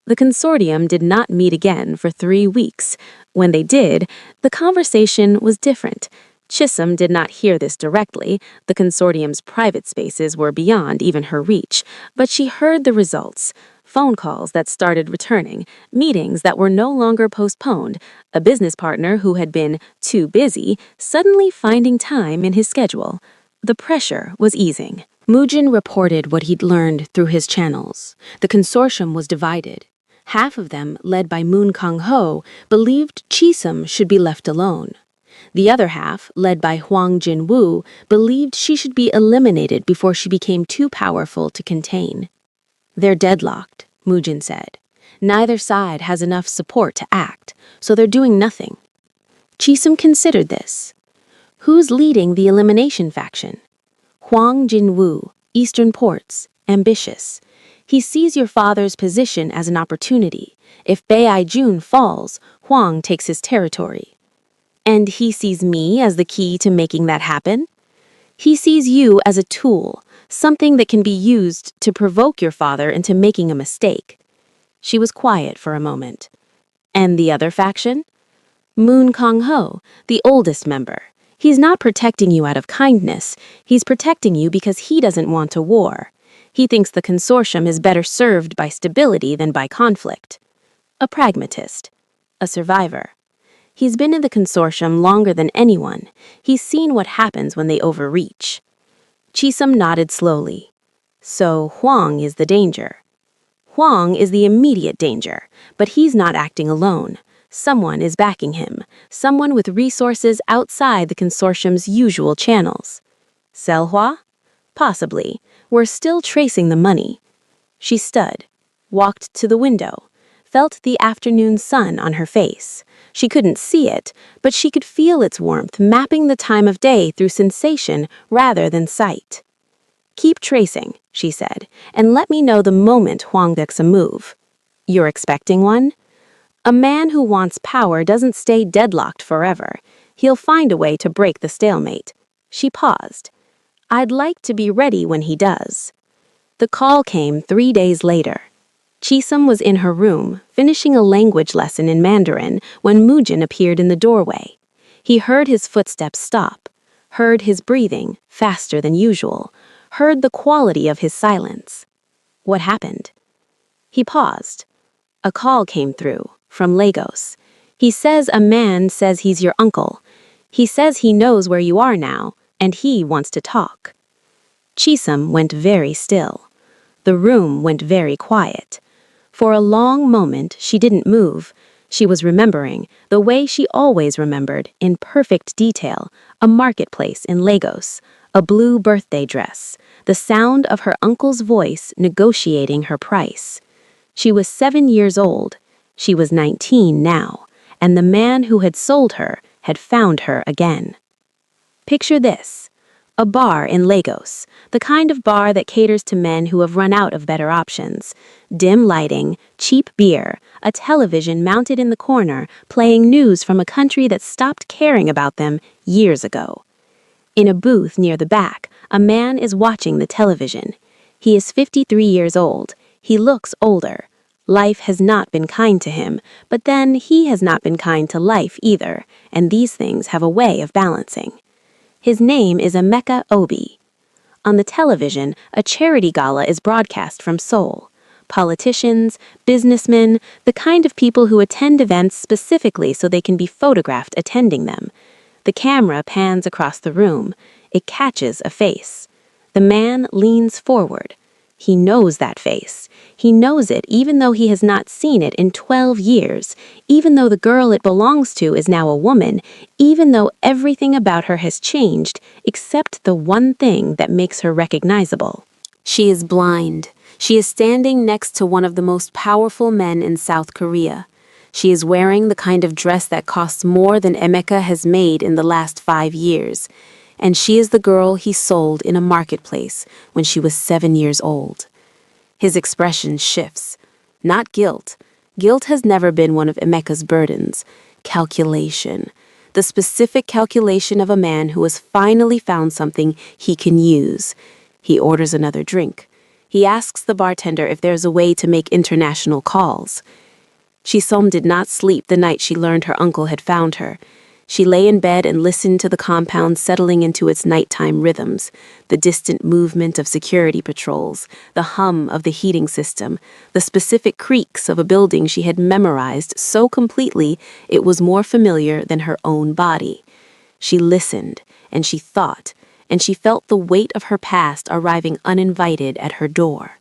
The consortium did not meet again for 3 weeks. When they did, the conversation was different. Chisholm did not hear this directly. The consortium's private spaces were beyond even her reach, but she heard the results. Phone calls that started returning, meetings that were no longer postponed, a business partner who had been too busy suddenly finding time in his schedule. The pressure was easing. Moojin reported what he'd learned through his channels. The consortium was divided. Half of them, led by Moon Kang-ho, believed Chisholm should be left alone. The other half, led by Hwang Jin-woo, believed she should be eliminated before she became too powerful to contain. They're deadlocked, Moojin said. Neither side has enough support to act, so they're doing nothing. Chisholm considered this. Who's leading the elimination faction? Hwang Jin-woo, Eastern Ports, ambitious. He sees your father's position as an opportunity. If Bae-jun falls, Hwang takes his territory. And he sees me as the key to making that happen? He sees you as a tool, something that can be used to provoke your father into making a mistake. She was quiet for a moment. And the other faction? Moon Kang-ho, the oldest member. He's not protecting you out of kindness. He's protecting you because he doesn't want a war. He thinks the consortium is better served by stability than by conflict. A pragmatist. A survivor. He's been in the consortium longer than anyone. He's seen what happens when they overreach. Chisholm nodded slowly. So Hwang is the danger. Hwang is the immediate danger, but he's not acting alone. Someone is backing him, someone with resources outside the consortium's usual channels. Selhwa? Possibly. We're still tracing the money. She stood, walked to the window, felt the afternoon sun on her face. She couldn't see it, but she could feel its warmth mapping the time of day through sensation rather than sight. Keep tracing, she said, and let me know the moment Hwang makes a move. You're expecting one? A man who wants power doesn't stay deadlocked forever. He'll find a way to break the stalemate. She paused. I'd like to be ready when he does. The call came 3 days later. Chisholm was in her room, finishing a language lesson in Mandarin when Moojin appeared in the doorway. He heard his footsteps stop, heard his breathing, faster than usual, heard the quality of his silence. What happened? He paused. A call came through, from Lagos. He says a man says he's your uncle. He says he knows where you are now, and he wants to talk. Chisholm went very still. The room went very quiet. For a long moment, she didn't move. She was remembering, the way she always remembered, in perfect detail, a marketplace in Lagos, a blue birthday dress, the sound of her uncle's voice negotiating her price. She was 7 years old. She was 19 now, and the man who had sold her had found her again. Picture this. A bar in Lagos, the kind of bar that caters to men who have run out of better options. Dim lighting, cheap beer, a television mounted in the corner playing news from a country that stopped caring about them years ago. In a booth near the back, a man is watching the television. He is 53 years old. He looks older. Life has not been kind to him, but then he has not been kind to life either, and these things have a way of balancing. His name is Emeka Obi. On the television, a charity gala is broadcast from Seoul. Politicians, businessmen, the kind of people who attend events specifically so they can be photographed attending them. The camera pans across the room. It catches a face. The man leans forward. He knows that face. He knows it even though he has not seen it in 12 years, even though the girl it belongs to is now a woman, even though everything about her has changed except the one thing that makes her recognizable. She is blind. She is standing next to one of the most powerful men in South Korea. She is wearing the kind of dress that costs more than Emeka has made in the last 5 years. And she is the girl he sold in a marketplace when she was 7 years old. His expression shifts. Not guilt. Guilt has never been one of Emeka's burdens. Calculation. The specific calculation of a man who has finally found something he can use. He orders another drink. He asks the bartender if there's a way to make international calls. Chisom did not sleep the night she learned her uncle had found her. She lay in bed and listened to the compound settling into its nighttime rhythms, the distant movement of security patrols, the hum of the heating system, the specific creaks of a building she had memorized so completely it was more familiar than her own body. She listened, and she thought, and she felt the weight of her past arriving uninvited at her door.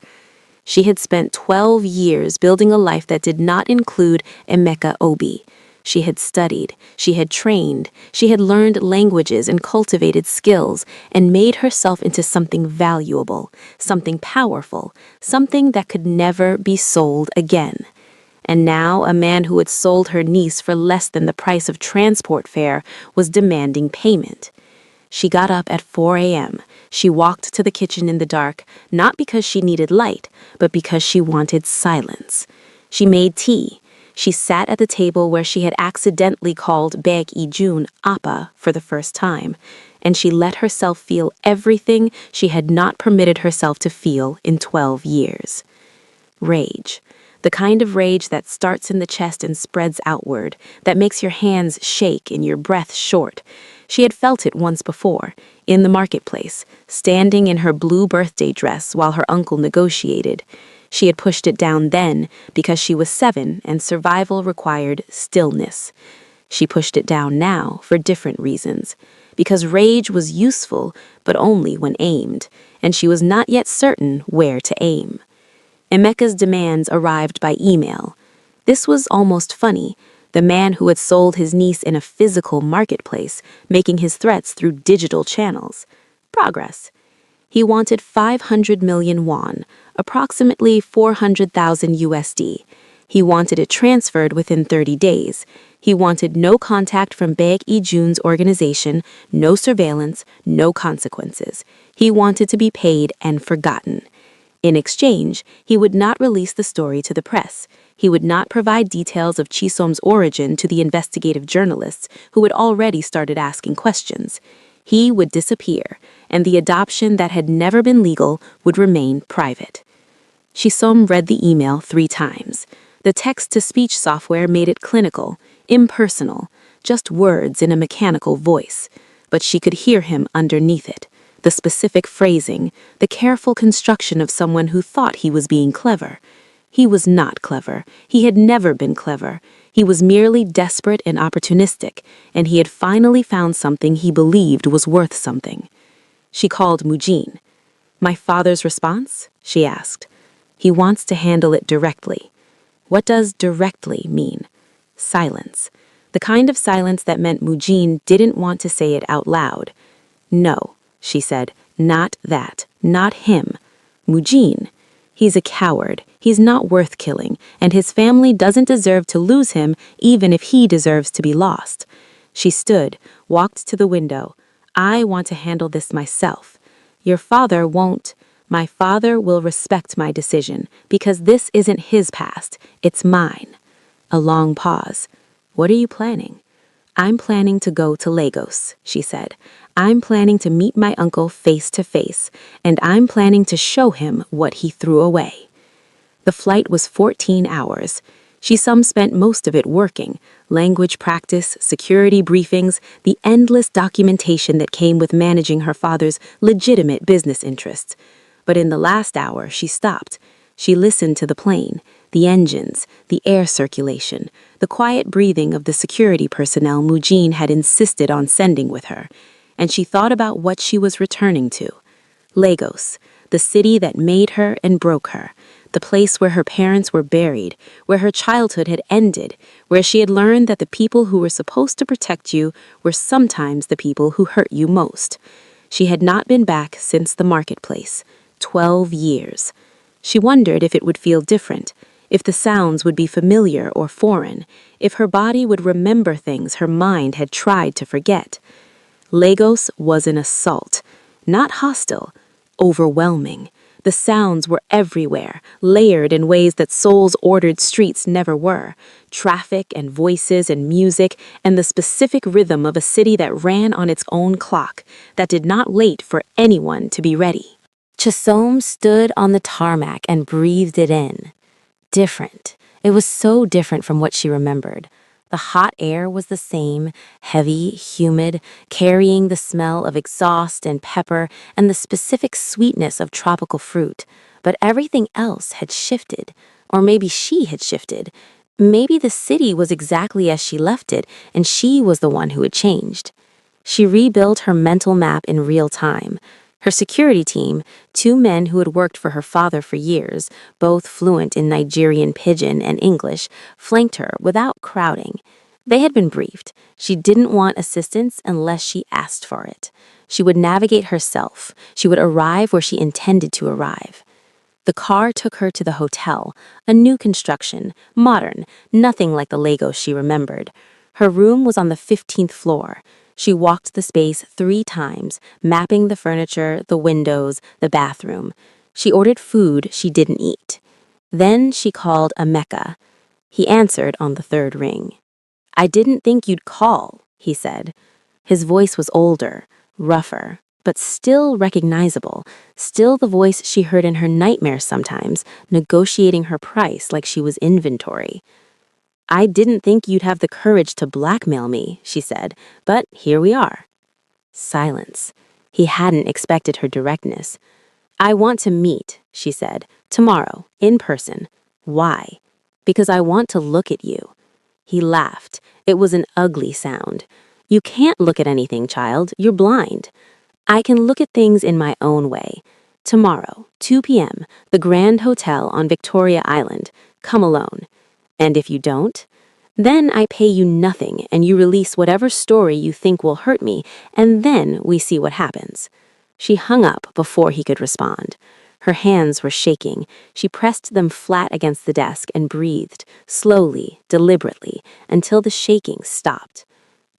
She had spent 12 years building a life that did not include Emeka Obi. She had studied, she had trained, she had learned languages and cultivated skills and made herself into something valuable, something powerful, something that could never be sold again. And now a man who had sold her niece for less than the price of transport fare was demanding payment. She got up at 4 a.m. She walked to the kitchen in the dark, not because she needed light, but because she wanted silence. She made tea. She sat at the table where she had accidentally called Baek Ijun Appa for the first time, and she let herself feel everything she had not permitted herself to feel in 12 years. Rage. The kind of rage that starts in the chest and spreads outward, that makes your hands shake and your breath short. She had felt it once before, in the marketplace, standing in her blue birthday dress while her uncle negotiated. She had pushed it down then because she was 7 and survival required stillness. She pushed it down now for different reasons, because rage was useful, but only when aimed, and she was not yet certain where to aim. Emeka's demands arrived by email. This was almost funny. The man who had sold his niece in a physical marketplace, making his threats through digital channels. Progress. He wanted 500 million won, approximately 400,000 USD. He wanted it transferred within 30 days. He wanted no contact from Baek Ijun's organization, no surveillance, no consequences. He wanted to be paid and forgotten. In exchange, he would not release the story to the press. He would not provide details of Chisom's origin to the investigative journalists who had already started asking questions. He would disappear, and the adoption that had never been legal would remain private. Chisom read the email 3 times. The text-to-speech software made it clinical, impersonal, just words in a mechanical voice. But she could hear him underneath it. The specific phrasing, the careful construction of someone who thought he was being clever. He was not clever. He had never been clever. He was merely desperate and opportunistic, and he had finally found something he believed was worth something. She called Mujin. "My father's response?" she asked. "He wants to handle it directly." What does directly mean? Silence. The kind of silence that meant Mujin didn't want to say it out loud. "No," she said, "not that. Not him. Mujin. He's a coward. He's not worth killing, and his family doesn't deserve to lose him even if he deserves to be lost." She stood, walked to the window. "I want to handle this myself. Your father won't. My father will respect my decision, because this isn't his past, it's mine." A long pause. "What are you planning?" "I'm planning to go to Lagos," she said. "I'm planning to meet my uncle face to face, and I'm planning to show him what he threw away." The flight was 14 hours. Chisom spent most of it working, language practice, security briefings, the endless documentation that came with managing her father's legitimate business interests. But in the last hour, she stopped. She listened to the plane, the engines, the air circulation, the quiet breathing of the security personnel Mujin had insisted on sending with her, and she thought about what she was returning to. Lagos, the city that made her and broke her, the place where her parents were buried, where her childhood had ended, where she had learned that the people who were supposed to protect you were sometimes the people who hurt you most. She had not been back since the marketplace. 12 years. She wondered if it would feel different, if the sounds would be familiar or foreign, if her body would remember things her mind had tried to forget. Lagos was an assault, not hostile, overwhelming. The sounds were everywhere, layered in ways that Seoul's ordered streets never were. Traffic and voices and music and the specific rhythm of a city that ran on its own clock, that did not wait for anyone to be ready. Chisom stood on the tarmac and breathed it in. Different. It was so different from what she remembered. The hot air was the same, heavy, humid, carrying the smell of exhaust and pepper and the specific sweetness of tropical fruit. But everything else had shifted. Or maybe she had shifted. Maybe the city was exactly as she left it, and she was the one who had changed. She rebuilt her mental map in real time. Her security team, 2 men who had worked for her father for years, both fluent in Nigerian pidgin and English, flanked her without crowding. They had been briefed. She didn't want assistance unless she asked for it. She would navigate herself. She would arrive where she intended to arrive. The car took her to the hotel, a new construction, modern, nothing like the Lagos she remembered. Her room was on the 15th floor. She walked the space 3 times, mapping the furniture, the windows, the bathroom. She ordered food she didn't eat. Then she called Emeka. He answered on the 3rd ring. "I didn't think you'd call," he said. His voice was older, rougher, but still recognizable, still the voice she heard in her nightmares sometimes, negotiating her price like she was inventory. "I didn't think you'd have the courage to blackmail me," she said, "but here we are." Silence. He hadn't expected her directness. "I want to meet," she said, "tomorrow, in person." "Why?" "Because I want to look at you." He laughed. It was an ugly sound. "You can't look at anything, child. You're blind." "I can look at things in my own way. Tomorrow, 2 p.m., the Grand Hotel on Victoria Island. Come alone. And if you don't, then I pay you nothing and you release whatever story you think will hurt me, and then we see what happens." She hung up before he could respond. Her hands were shaking. She pressed them flat against the desk and breathed, slowly, deliberately, until the shaking stopped.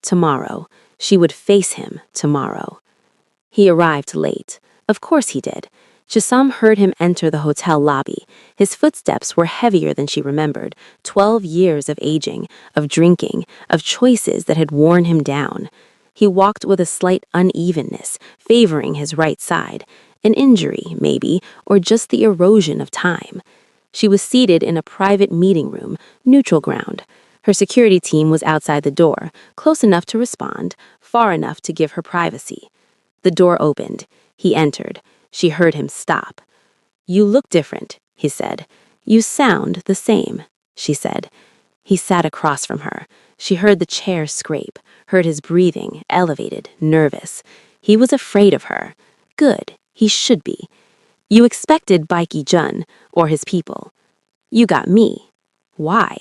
Tomorrow. She would face him tomorrow. He arrived late. Of course he did. Chisom heard him enter the hotel lobby. His footsteps were heavier than she remembered. 12 years of aging, of drinking, of choices that had worn him down. He walked with a slight unevenness, favoring his right side. An injury, maybe, or just the erosion of time. She was seated in a private meeting room, neutral ground. Her security team was outside the door, close enough to respond, far enough to give her privacy. The door opened. He entered. She heard him stop. "You look different," he said. "You sound the same," she said. He sat across from her. She heard the chair scrape, heard his breathing, elevated, nervous. He was afraid of her. Good. He should be. "You expected Baiki Jun, or his people. You got me. Why?"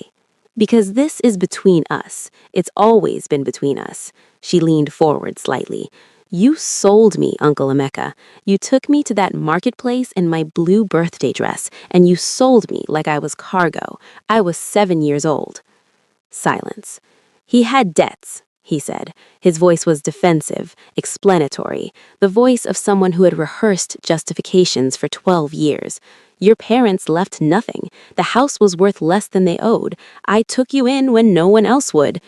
"Because this is between us. It's always been between us." She leaned forward slightly. "You sold me, Uncle Emeka. You took me to that marketplace in my blue birthday dress, and you sold me like I was cargo. I was 7 years old." Silence. "He had debts," he said. His voice was defensive, explanatory, the voice of someone who had rehearsed justifications for 12 years. "Your parents left nothing. The house was worth less than they owed. I took you in when no one else would.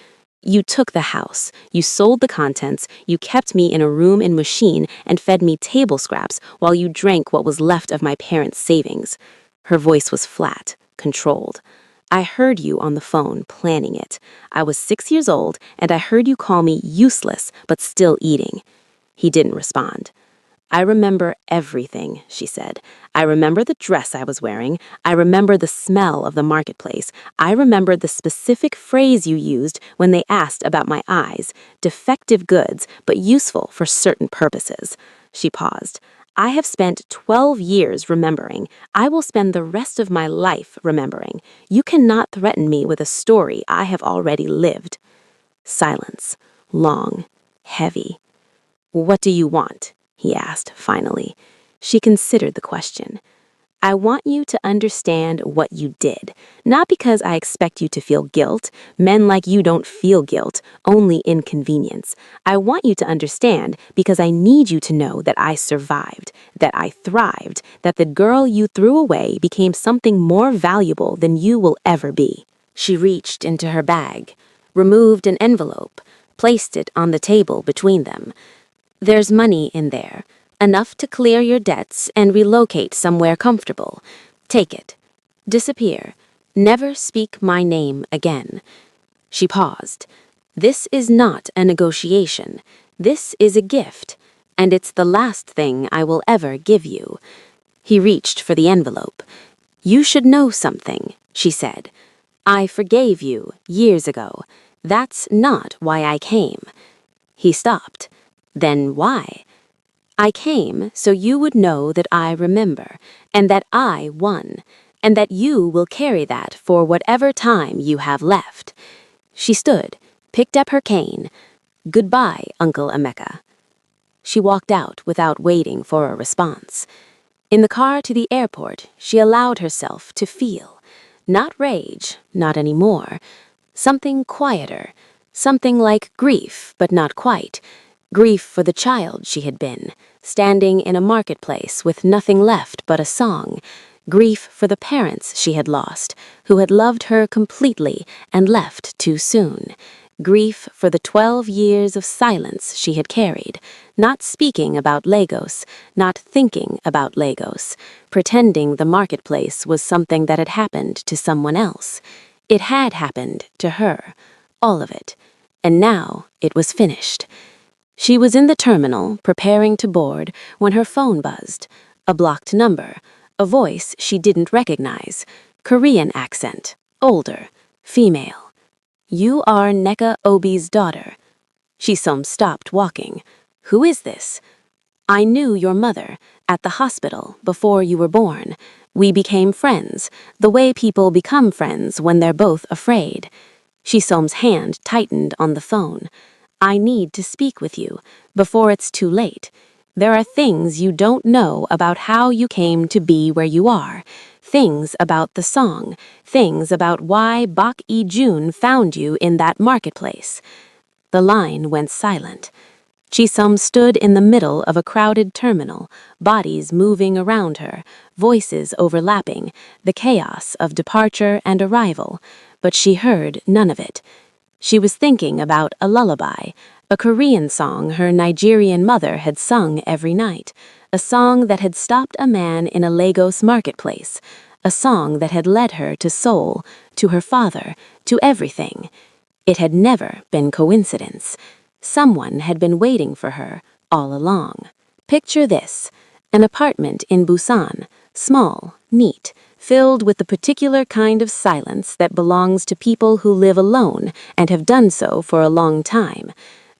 You took the house, you sold the contents, you kept me in a room in Mushin and fed me table scraps while you drank what was left of my parents' savings." Her voice was flat, controlled. "I heard you on the phone planning it. I was 6 years old, and I heard you call me useless, but still eating." He didn't respond. "I remember everything," she said. "I remember the dress I was wearing. I remember the smell of the marketplace. I remember the specific phrase you used when they asked about my eyes. Defective goods, but useful for certain purposes." She paused. I have spent 12 years remembering. I will spend the rest of my life remembering. You cannot threaten me with a story I have already lived. Silence. Long. Heavy. What do you want? He asked, finally. She considered the question. I want you to understand what you did, not because I expect you to feel guilt. Men like you don't feel guilt, only inconvenience. I want you to understand because I need you to know that I survived, that I thrived, that the girl you threw away became something more valuable than you will ever be. She reached into her bag, removed an envelope, placed it on the table between them. There's money in there. Enough to clear your debts and relocate somewhere comfortable. Take it. Disappear. Never speak my name again. She paused. This is not a negotiation. This is a gift, and it's the last thing I will ever give you. He reached for the envelope. You should know something, she said. I forgave you years ago. That's not why I came. He stopped. Then why? I came so you would know that I remember, and that I won, and that you will carry that for whatever time you have left. She stood, picked up her cane. Goodbye, Uncle Emeka. She walked out without waiting for a response. In the car to the airport, she allowed herself to feel. Not rage, not anymore. Something quieter, something like grief, but not quite. Grief for the child she had been, standing in a marketplace with nothing left but a song. Grief for the parents she had lost, who had loved her completely and left too soon. Grief for the 12 years of silence she had carried, not speaking about Lagos, not thinking about Lagos, pretending the marketplace was something that had happened to someone else. It had happened to her, all of it, and now it was finished. She was in the terminal, preparing to board, when her phone buzzed. A blocked number, a voice she didn't recognize, Korean accent, older, female. You are Nneka Obi's daughter. Chisom stopped walking. Who is this? I knew your mother, at the hospital, before you were born. We became friends, the way people become friends when they're both afraid. Chisom's hand tightened on the phone. I need to speak with you, before it's too late. There are things you don't know about how you came to be where you are. Things about the song. Things about why Bak E-jun found you in that marketplace. The line went silent. Chisom stood in the middle of a crowded terminal, bodies moving around her, voices overlapping, the chaos of departure and arrival, but she heard none of it. She was thinking about a lullaby, a Korean song her Nigerian mother had sung every night, a song that had stopped a man in a Lagos marketplace, a song that had led her to Seoul, to her father, to everything. It had never been coincidence. Someone had been waiting for her all along. Picture this, an apartment in Busan, small, neat, filled with the particular kind of silence that belongs to people who live alone and have done so for a long time.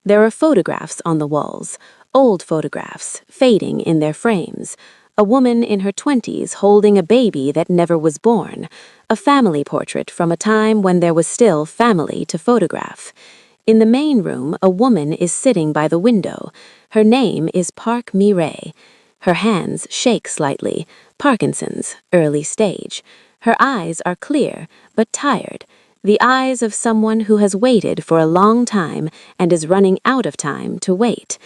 There are photographs on the walls, old photographs, fading in their frames. A woman in her 20s holding a baby that never was born. A family portrait from a time when there was still family to photograph. In the main room, a woman is sitting by the window. Her name is Park Mi-rae. Her hands shake slightly. Parkinson's, early stage. Her eyes are clear, but tired. The eyes of someone who has waited for a long time and is running out of time to wait.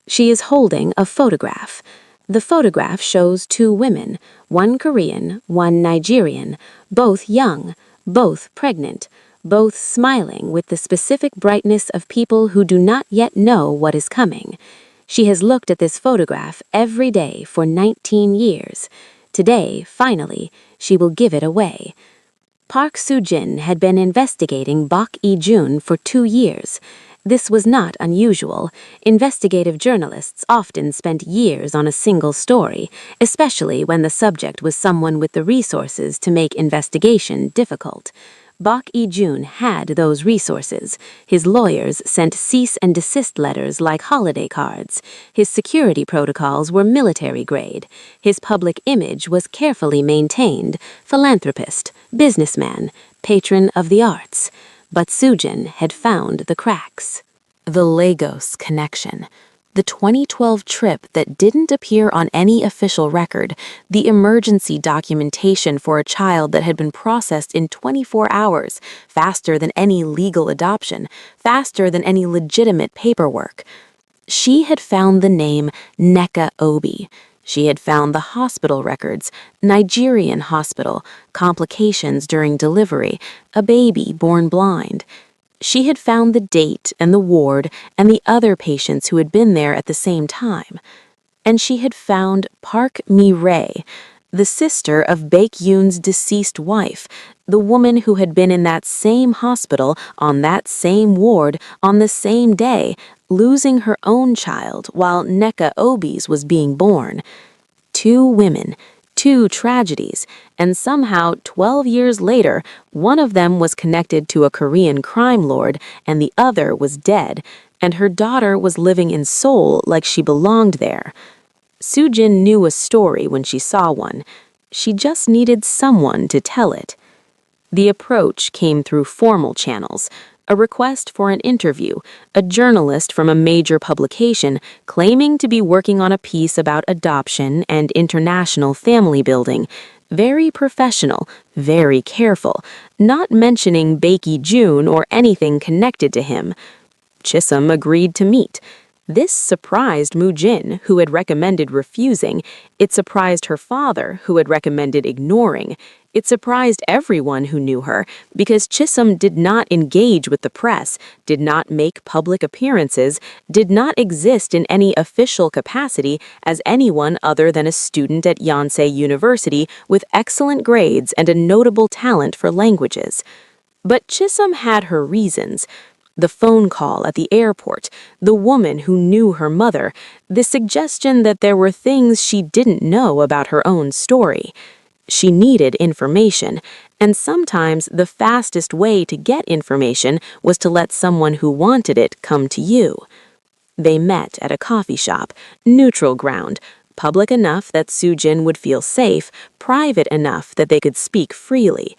She is holding a photograph. The photograph shows two women, one Korean, one Nigerian, both young, both pregnant, both smiling with the specific brightness of people who do not yet know what is coming. She has looked at this photograph every day for 19 years. Today, finally, she will give it away. Park Soo-jin had been investigating Bak E-jun for 2 years. This was not unusual. Investigative journalists often spent years on a single story, especially when the subject was someone with the resources to make investigation difficult. Bok E-jun had those resources. His lawyers sent cease and desist letters like holiday cards. His security protocols were military grade. His public image was carefully maintained. Philanthropist, businessman, patron of the arts. But Sujin had found the cracks. The Lagos connection. The 2012 trip that didn't appear on any official record, the emergency documentation for a child that had been processed in 24 hours, faster than any legal adoption, faster than any legitimate paperwork. She had found the name Nneka Obi. She had found the hospital records, Nigerian hospital, complications during delivery, a baby born blind. She had found the date and the ward and the other patients who had been there at the same time. And she had found Park Mi-rae, the sister of Baek-yoon's deceased wife, the woman who had been in that same hospital, on that same ward, on the same day, losing her own child while Nneka Obi's was being born. 2 women, 2 tragedies, and somehow 12 years later, one of them was connected to a Korean crime lord and the other was dead, and her daughter was living in Seoul like she belonged there. Sujin knew a story when she saw one. She just needed someone to tell it. The approach came through formal channels. A request for an interview, a journalist from a major publication claiming to be working on a piece about adoption and international family building. Very professional, very careful, not mentioning Baek Jun or anything connected to him. Chisholm agreed to meet. This surprised Mu-jin, who had recommended refusing. It surprised her father, who had recommended ignoring. It surprised everyone who knew her, because Chisholm did not engage with the press, did not make public appearances, did not exist in any official capacity as anyone other than a student at Yonsei University with excellent grades and a notable talent for languages. But Chisholm had her reasons. The phone call at the airport, the woman who knew her mother, the suggestion that there were things she didn't know about her own story. She needed information, and sometimes the fastest way to get information was to let someone who wanted it come to you. They met at a coffee shop, neutral ground, public enough that Sujin would feel safe, private enough that they could speak freely.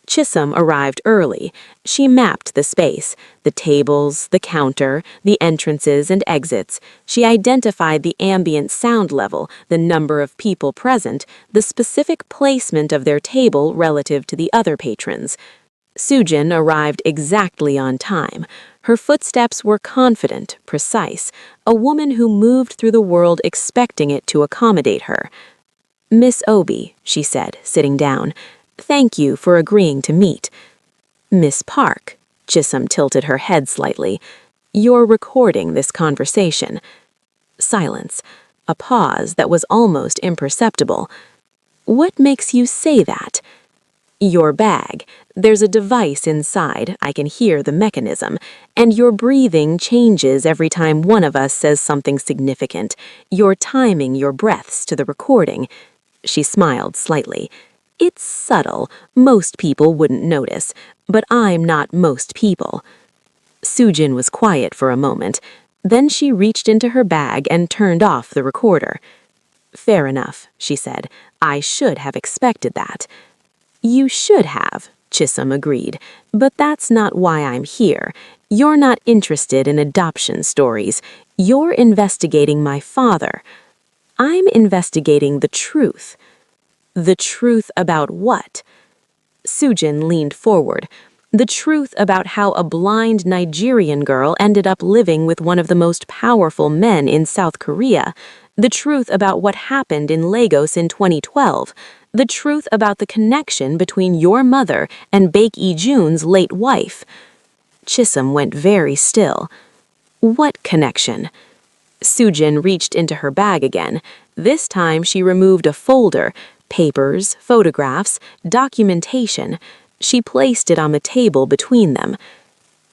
Chisholm arrived early. She mapped the space, the tables, the counter, the entrances and exits. She identified the ambient sound level, the number of people present, the specific placement of their table relative to the other patrons. Sujin arrived exactly on time. Her footsteps were confident, precise, a woman who moved through the world expecting it to accommodate her. "Miss Obi," she said, sitting down. "Thank you for agreeing to meet." "Miss Park," Chisholm tilted her head slightly, "you're recording this conversation." Silence. A pause that was almost imperceptible. "What makes you say that?" "Your bag. There's a device inside, I can hear the mechanism, and your breathing changes every time one of us says something significant. You're timing your breaths to the recording." She smiled slightly. "It's subtle. Most people wouldn't notice, but I'm not most people." Sujin was quiet for a moment. Then she reached into her bag and turned off the recorder. "Fair enough," she said. "I should have expected that." "You should have," Chisholm agreed, "but that's not why I'm here. You're not interested in adoption stories. You're investigating my father. I'm investigating the truth." "The truth about what?" Sujin leaned forward. "The truth about how a blind Nigerian girl ended up living with one of the most powerful men in South Korea. The truth about what happened in Lagos in 2012. The truth about the connection between your mother and Baek Jun's late wife." Chisholm went very still. "What connection?" Sujin reached into her bag again. This time she removed a folder, papers, photographs, documentation. She placed it on the table between them.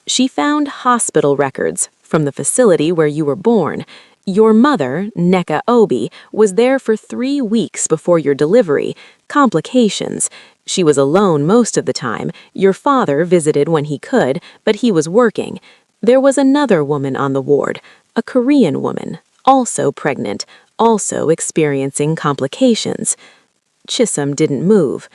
"She found hospital records from the facility where you were born. Your mother, Neka Obi, was there for 3 weeks before your delivery. Complications. She was alone most of the time. Your father visited when he could, but he was working. There was another woman on the ward, a Korean woman, also pregnant, also experiencing complications. Chisholm didn't move.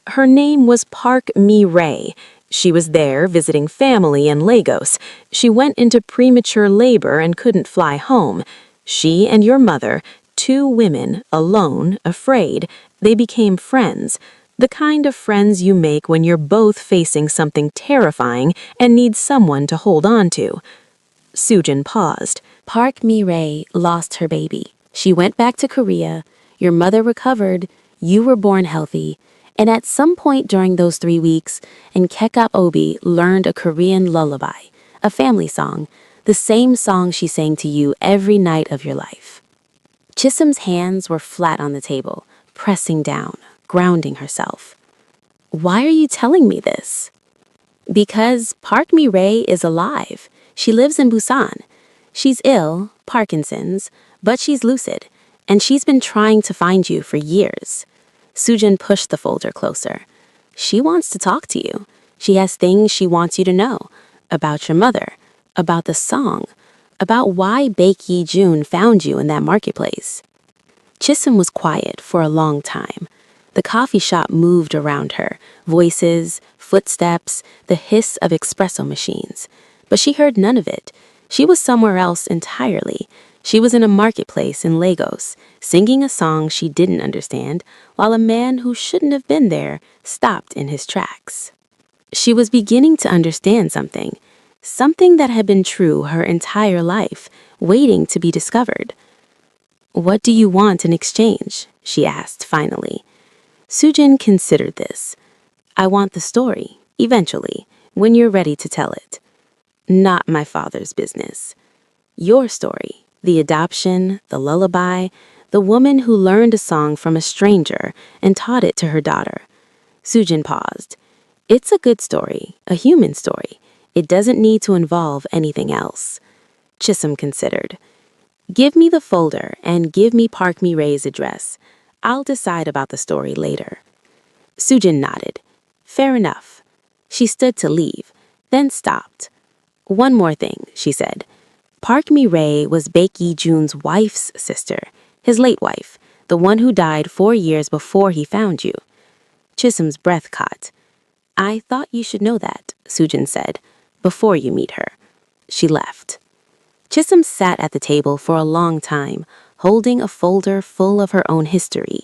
Her name was Park Mi-rae. She was there visiting family in Lagos. She went into premature labor and couldn't fly home. She and your mother, 2 women, alone, afraid, they became friends. The kind of friends you make when you're both facing something terrifying and need someone to hold on to. Sujin paused. Park Mi-rae lost her baby. She went back to Korea. Your mother recovered. You were born healthy. And at some point during those 3 weeks, Nkeka Obi learned a Korean lullaby, a family song, the same song she sang to you every night of your life. Chisholm's hands were flat on the table, pressing down, grounding herself. Why are you telling me this? Because Park Mi-rae is alive. She lives in Busan. She's ill, Parkinson's, but she's lucid, and she's been trying to find you for years. Sujin pushed the folder closer. She wants to talk to you. She has things she wants you to know. About your mother. About the song. About why Baek-Yi-jun found you in that marketplace. Chisholm was quiet for a long time. The coffee shop moved around her. Voices, footsteps, the hiss of espresso machines. But she heard none of it. She was somewhere else entirely. She was in a marketplace in Lagos, singing a song she didn't understand, while a man who shouldn't have been there stopped in his tracks. She was beginning to understand something that had been true her entire life, waiting to be discovered. What do you want in exchange? She asked finally. Sujin considered this. I want the story, eventually, when you're ready to tell it. Not my father's business. Your story. The adoption, the lullaby, the woman who learned a song from a stranger and taught it to her daughter. Sujin paused. It's a good story, a human story. It doesn't need to involve anything else. Chisholm considered. Give me the folder and give me Park Mi-rae's address. I'll decide about the story later. Sujin nodded. Fair enough. She stood to leave, then stopped. One more thing, she said. Park Mi-rae was Baek-Yi-jun's wife's sister, his late wife, the one who died 4 years before he found you. Chisholm's breath caught. I thought you should know that, Sujin said, before you meet her. She left. Chisholm sat at the table for a long time, holding a folder full of her own history.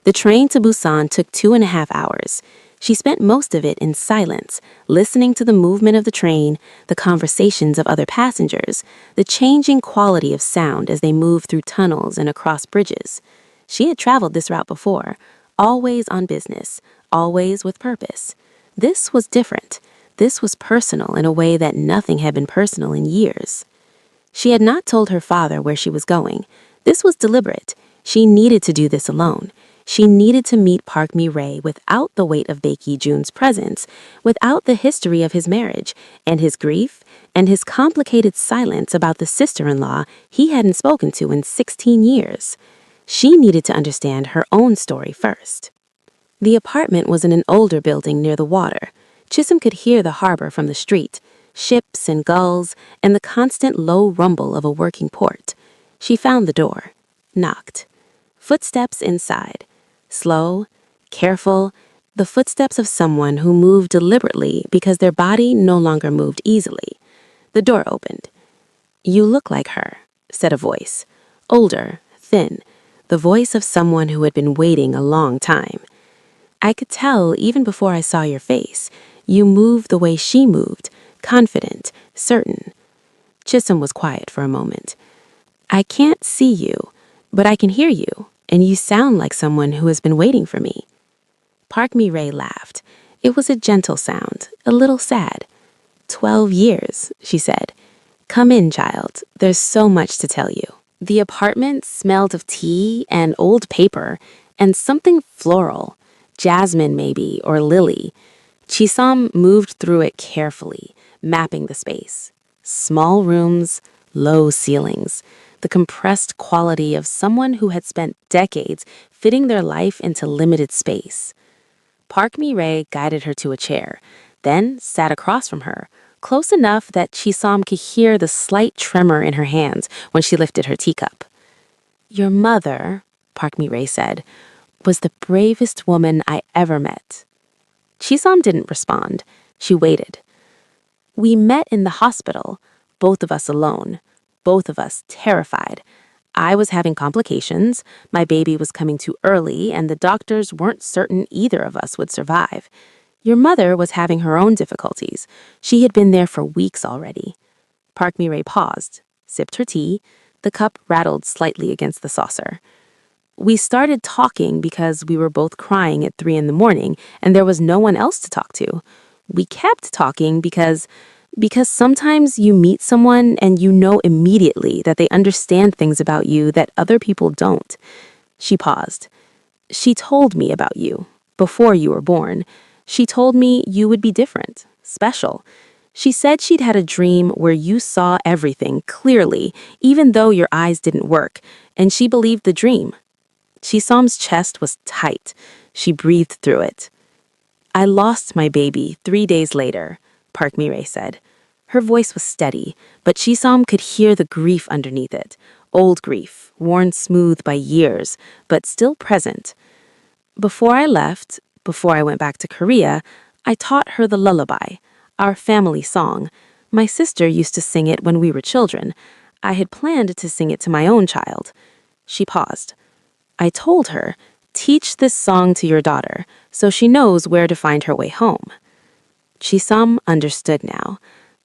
The train to Busan took 2.5 hours. She spent most of it in silence, listening to the movement of the train, the conversations of other passengers, the changing quality of sound as they moved through tunnels and across bridges. She had traveled this route before, always on business, always with purpose. This was different. This was personal in a way that nothing had been personal in years. She had not told her father where she was going. This was deliberate. She needed to do this alone. She needed to meet Park Mi-rae without the weight of Baek-Yi-jun's presence, without the history of his marriage, and his grief, and his complicated silence about the sister-in-law he hadn't spoken to in 16 years. She needed to understand her own story first. The apartment was in an older building near the water. Chisholm could hear the harbor from the street, ships and gulls, and the constant low rumble of a working port. She found the door, knocked. Footsteps inside. Slow, careful, the footsteps of someone who moved deliberately because their body no longer moved easily. The door opened. You look like her, said a voice. Older, thin, the voice of someone who had been waiting a long time. I could tell even before I saw your face. You moved the way she moved, confident, certain. Chisholm was quiet for a moment. I can't see you, but I can hear you. And you sound like someone who has been waiting for me. Park Mi-rae laughed. It was a gentle sound, a little sad. 12 years, she said. Come in, child. There's so much to tell you. The apartment smelled of tea and old paper and something floral, jasmine maybe, or lily. Chisholm moved through it carefully, mapping the space. Small rooms, low ceilings. the compressed quality of someone who had spent decades fitting their life into limited space. Park Mi-rae guided her to a chair, then sat across from her, close enough that Chisom could hear the slight tremor in her hands when she lifted her teacup. "Your mother," Park Mi-rae said, "was the bravest woman I ever met." Chisom didn't respond. She waited. "We met in the hospital, both of us alone, both of us terrified. I was having complications, my baby was coming too early, and the doctors weren't certain either of us would survive. Your mother was having her own difficulties. She had been there for weeks already." Park Mi-rae paused, sipped her tea. The cup rattled slightly against the saucer. "We started talking because we were both crying at 3 in the morning, and there was no one else to talk to. We kept talking because sometimes you meet someone and you know immediately that they understand things about you that other people don't." She paused. "She told me about you, before you were born. She told me you would be different, special. She said she'd had a dream where you saw everything clearly, even though your eyes didn't work, and she believed the dream." Chisom's chest was tight. She breathed through it. "I lost my baby 3 days later," Park Mi-rae said. Her voice was steady, but Chisom could hear the grief underneath it. Old grief, worn smooth by years, but still present. "Before I left, before I went back to Korea, I taught her the lullaby, our family song. My sister used to sing it when we were children. I had planned to sing it to my own child." She paused. "I told her, teach this song to your daughter, so she knows where to find her way home." Chisom understood now.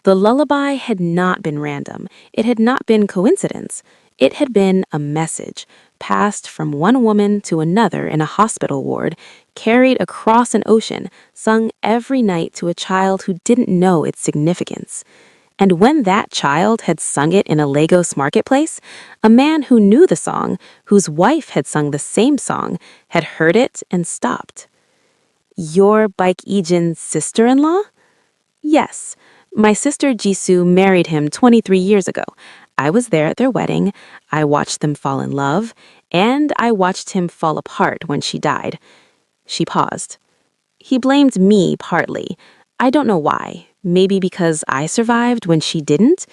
The lullaby had not been random. It had not been coincidence. It had been a message, passed from one woman to another in a hospital ward, carried across an ocean, sung every night to a child who didn't know its significance. And when that child had sung it in a Lagos marketplace, a man who knew the song, whose wife had sung the same song, had heard it and stopped. "Your Baek Ijin's sister-in-law?" "Yes. My sister Jisoo married him 23 years ago. I was there at their wedding. I watched them fall in love, and I watched him fall apart when she died." She paused. "He blamed me partly. I don't know why. Maybe because I survived when she didn't.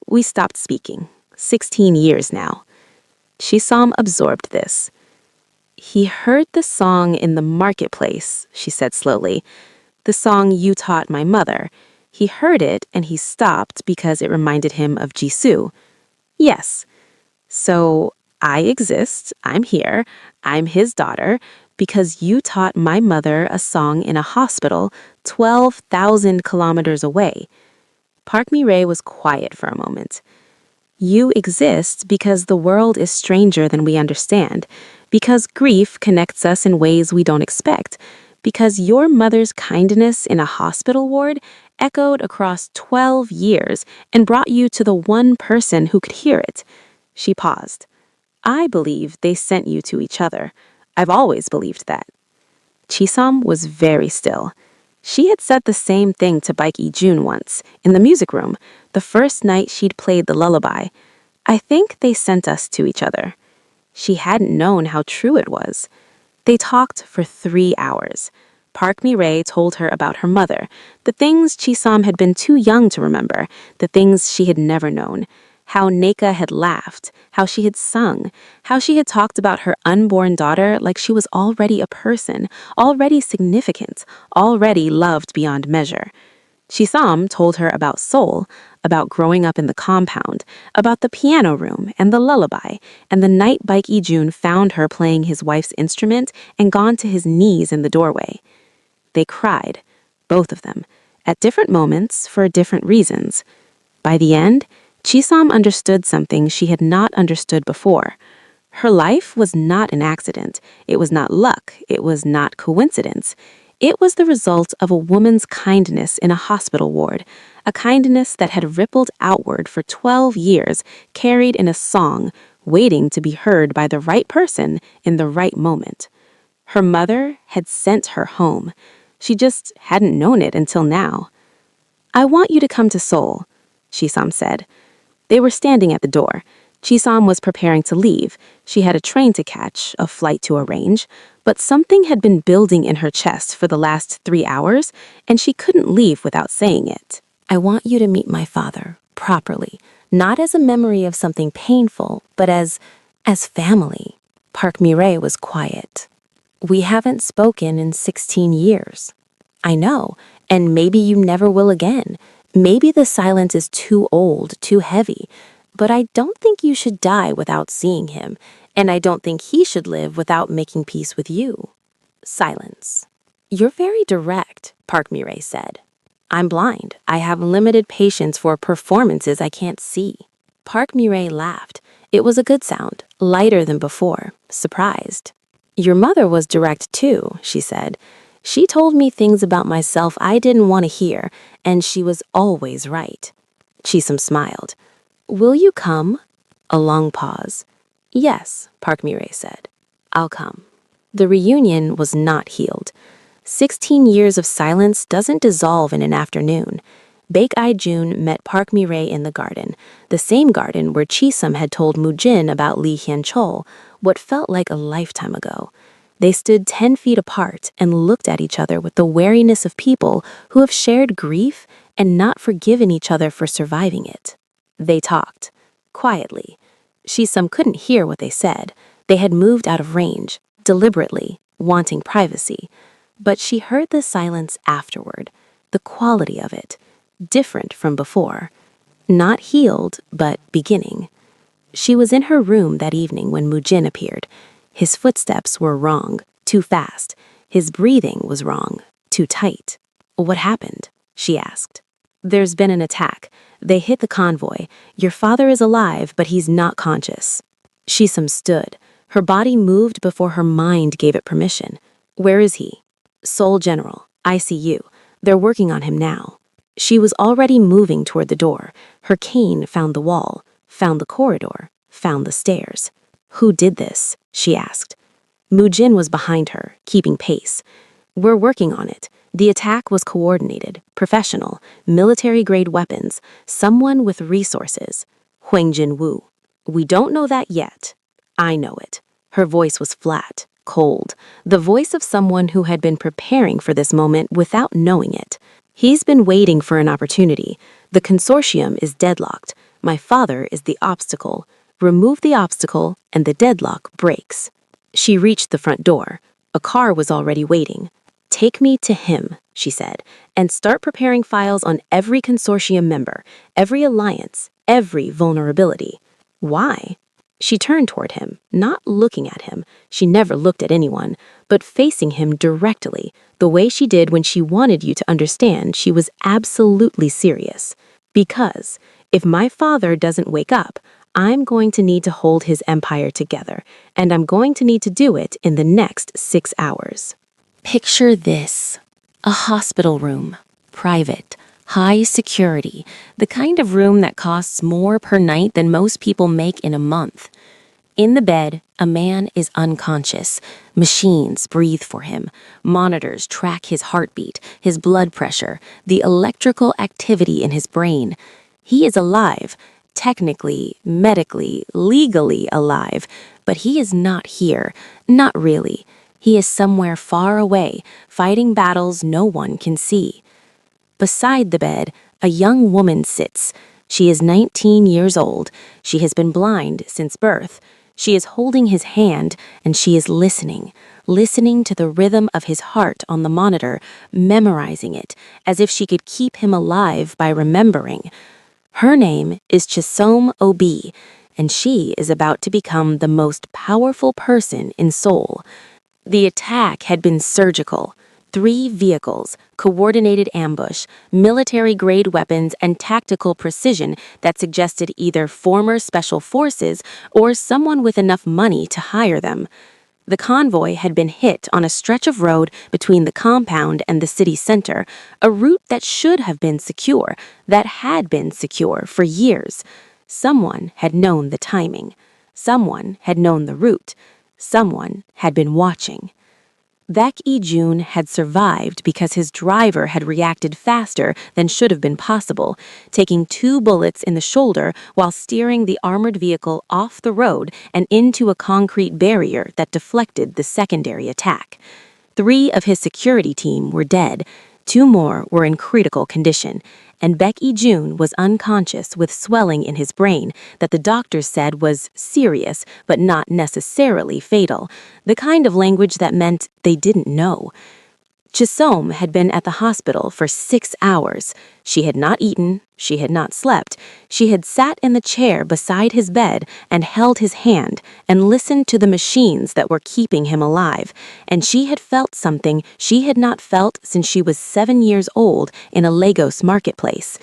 We stopped speaking. 16 years now." Chisom absorbed this. "He heard the song in the marketplace," she said slowly. "The song you taught my mother. He heard it and he stopped because it reminded him of Jisoo." "Yes. So I exist, I'm here, I'm his daughter, because you taught my mother a song in a hospital 12,000 kilometers away." Park Mi-rae was quiet for a moment. "You exist because the world is stranger than we understand, because grief connects us in ways we don't expect, because your mother's kindness in a hospital ward echoed across 12 years and brought you to the one person who could hear it." She paused. "I believe they sent you to each other. I've always believed that." Chisom was very still. She had said the same thing to Baek Ijun once, in the music room, the first night she'd played the lullaby. "I think they sent us to each other." She hadn't known how true it was. They talked for 3 hours. Park Mi-rae told her about her mother, the things Chisom had been too young to remember, the things she had never known. How Neka had laughed, how she had sung, how she had talked about her unborn daughter like she was already a person, already significant, already loved beyond measure. Chisom told her about Seoul, about growing up in the compound, about the piano room and the lullaby, and the night Baek Ijun found her playing his wife's instrument and gone to his knees in the doorway. They cried, both of them, at different moments for different reasons. By the end, Chisom understood something she had not understood before. Her life was not an accident. It was not luck. It was not coincidence. It was the result of a woman's kindness in a hospital ward, a kindness that had rippled outward for 12 years, carried in a song, waiting to be heard by the right person in the right moment. Her mother had sent her home. She just hadn't known it until now. "I want you to come to Seoul," Chisom said. They were standing at the door. Chisam was preparing to leave. She had a train to catch, a flight to arrange, but something had been building in her chest for the last 3 hours, and she couldn't leave without saying it. I want you to meet my father, properly, not as a memory of something painful, but as family. Park Mireille was quiet. We haven't spoken in 16 years. I know, and maybe you never will again. Maybe the silence is too old, too heavy. But I don't think you should die without seeing him, and I don't think he should live without making peace with you. Silence. You're very direct, Park Mireille said. I'm blind. I have limited patience for performances I can't see. Park Mireille laughed. It was a good sound, lighter than before, surprised. Your mother was direct too, she said. She told me things about myself I didn't want to hear, and she was always right. Chisholm smiled. Will you come? A long pause. Yes, Park Mireille said. I'll come. The reunion was not healed. 16 years of silence doesn't dissolve in an afternoon. Bake-eyed June met Park Mireille in the garden, the same garden where Chisholm had told Mujin about Li Hian-chol, what felt like a lifetime ago. They stood 10 feet apart and looked at each other with the wariness of people who have shared grief and not forgiven each other for surviving it. They talked, quietly. Chisholm couldn't hear what they said. They had moved out of range, deliberately, wanting privacy. But she heard the silence afterward, the quality of it, different from before. Not healed, but beginning. She was in her room that evening when Mujin appeared. His footsteps were wrong, too fast. His breathing was wrong, too tight. What happened? She asked. There's been an attack. They hit the convoy. Your father is alive, but he's not conscious. Chisholm stood. Her body moved before her mind gave it permission. Where is he? Seoul General, ICU. They're working on him now. She was already moving toward the door. Her cane found the wall, found the corridor, found the stairs. Who did this? She asked. Mujin was behind her, keeping pace. We're working on it. The attack was coordinated, professional, military-grade weapons, someone with resources. Huangjin Wu. We don't know that yet. I know it. Her voice was flat, cold, the voice of someone who had been preparing for this moment without knowing it. He's been waiting for an opportunity. The consortium is deadlocked. My father is the obstacle. Remove the obstacle, and the deadlock breaks. She reached the front door. A car was already waiting. Take me to him, she said, and start preparing files on every consortium member, every alliance, every vulnerability. Why? She turned toward him, not looking at him. She never looked at anyone, but facing him directly, the way she did when she wanted you to understand she was absolutely serious. Because if my father doesn't wake up, I'm going to need to hold his empire together, and I'm going to need to do it in the next 6 hours. Picture this. A hospital room. Private. High security. The kind of room that costs more per night than most people make in a month. In the bed, a man is unconscious. Machines breathe for him. Monitors track his heartbeat, his blood pressure, the electrical activity in his brain. He is alive. Technically, medically, legally alive. But he is not here. Not really. He is somewhere far away, fighting battles no one can see. Beside the bed, a young woman sits. She is 19 years old. She has been blind since birth. She is holding his hand, and she is listening to the rhythm of his heart on the monitor, memorizing it, as if she could keep him alive by remembering. Her name is Chisom Obi, and she is about to become the most powerful person in Seoul. The attack had been surgical. 3 vehicles, coordinated ambush, military-grade weapons, and tactical precision that suggested either former special forces or someone with enough money to hire them. The convoy had been hit on a stretch of road between the compound and the city center, a route that should have been secure, that had been secure for years. Someone had known the timing. Someone had known the route. Someone had been watching. Baek Jun had survived because his driver had reacted faster than should have been possible, taking 2 bullets in the shoulder while steering the armored vehicle off the road and into a concrete barrier that deflected the secondary attack. 3 of his security team were dead, 2 more were in critical condition, and Baek Jun was unconscious with swelling in his brain that the doctors said was serious but not necessarily fatal, the kind of language that meant they didn't know. Chisom had been at the hospital for 6 hours. She had not eaten, she had not slept. She had sat in the chair beside his bed and held his hand and listened to the machines that were keeping him alive, and she had felt something she had not felt since she was 7 years old in a Lagos marketplace.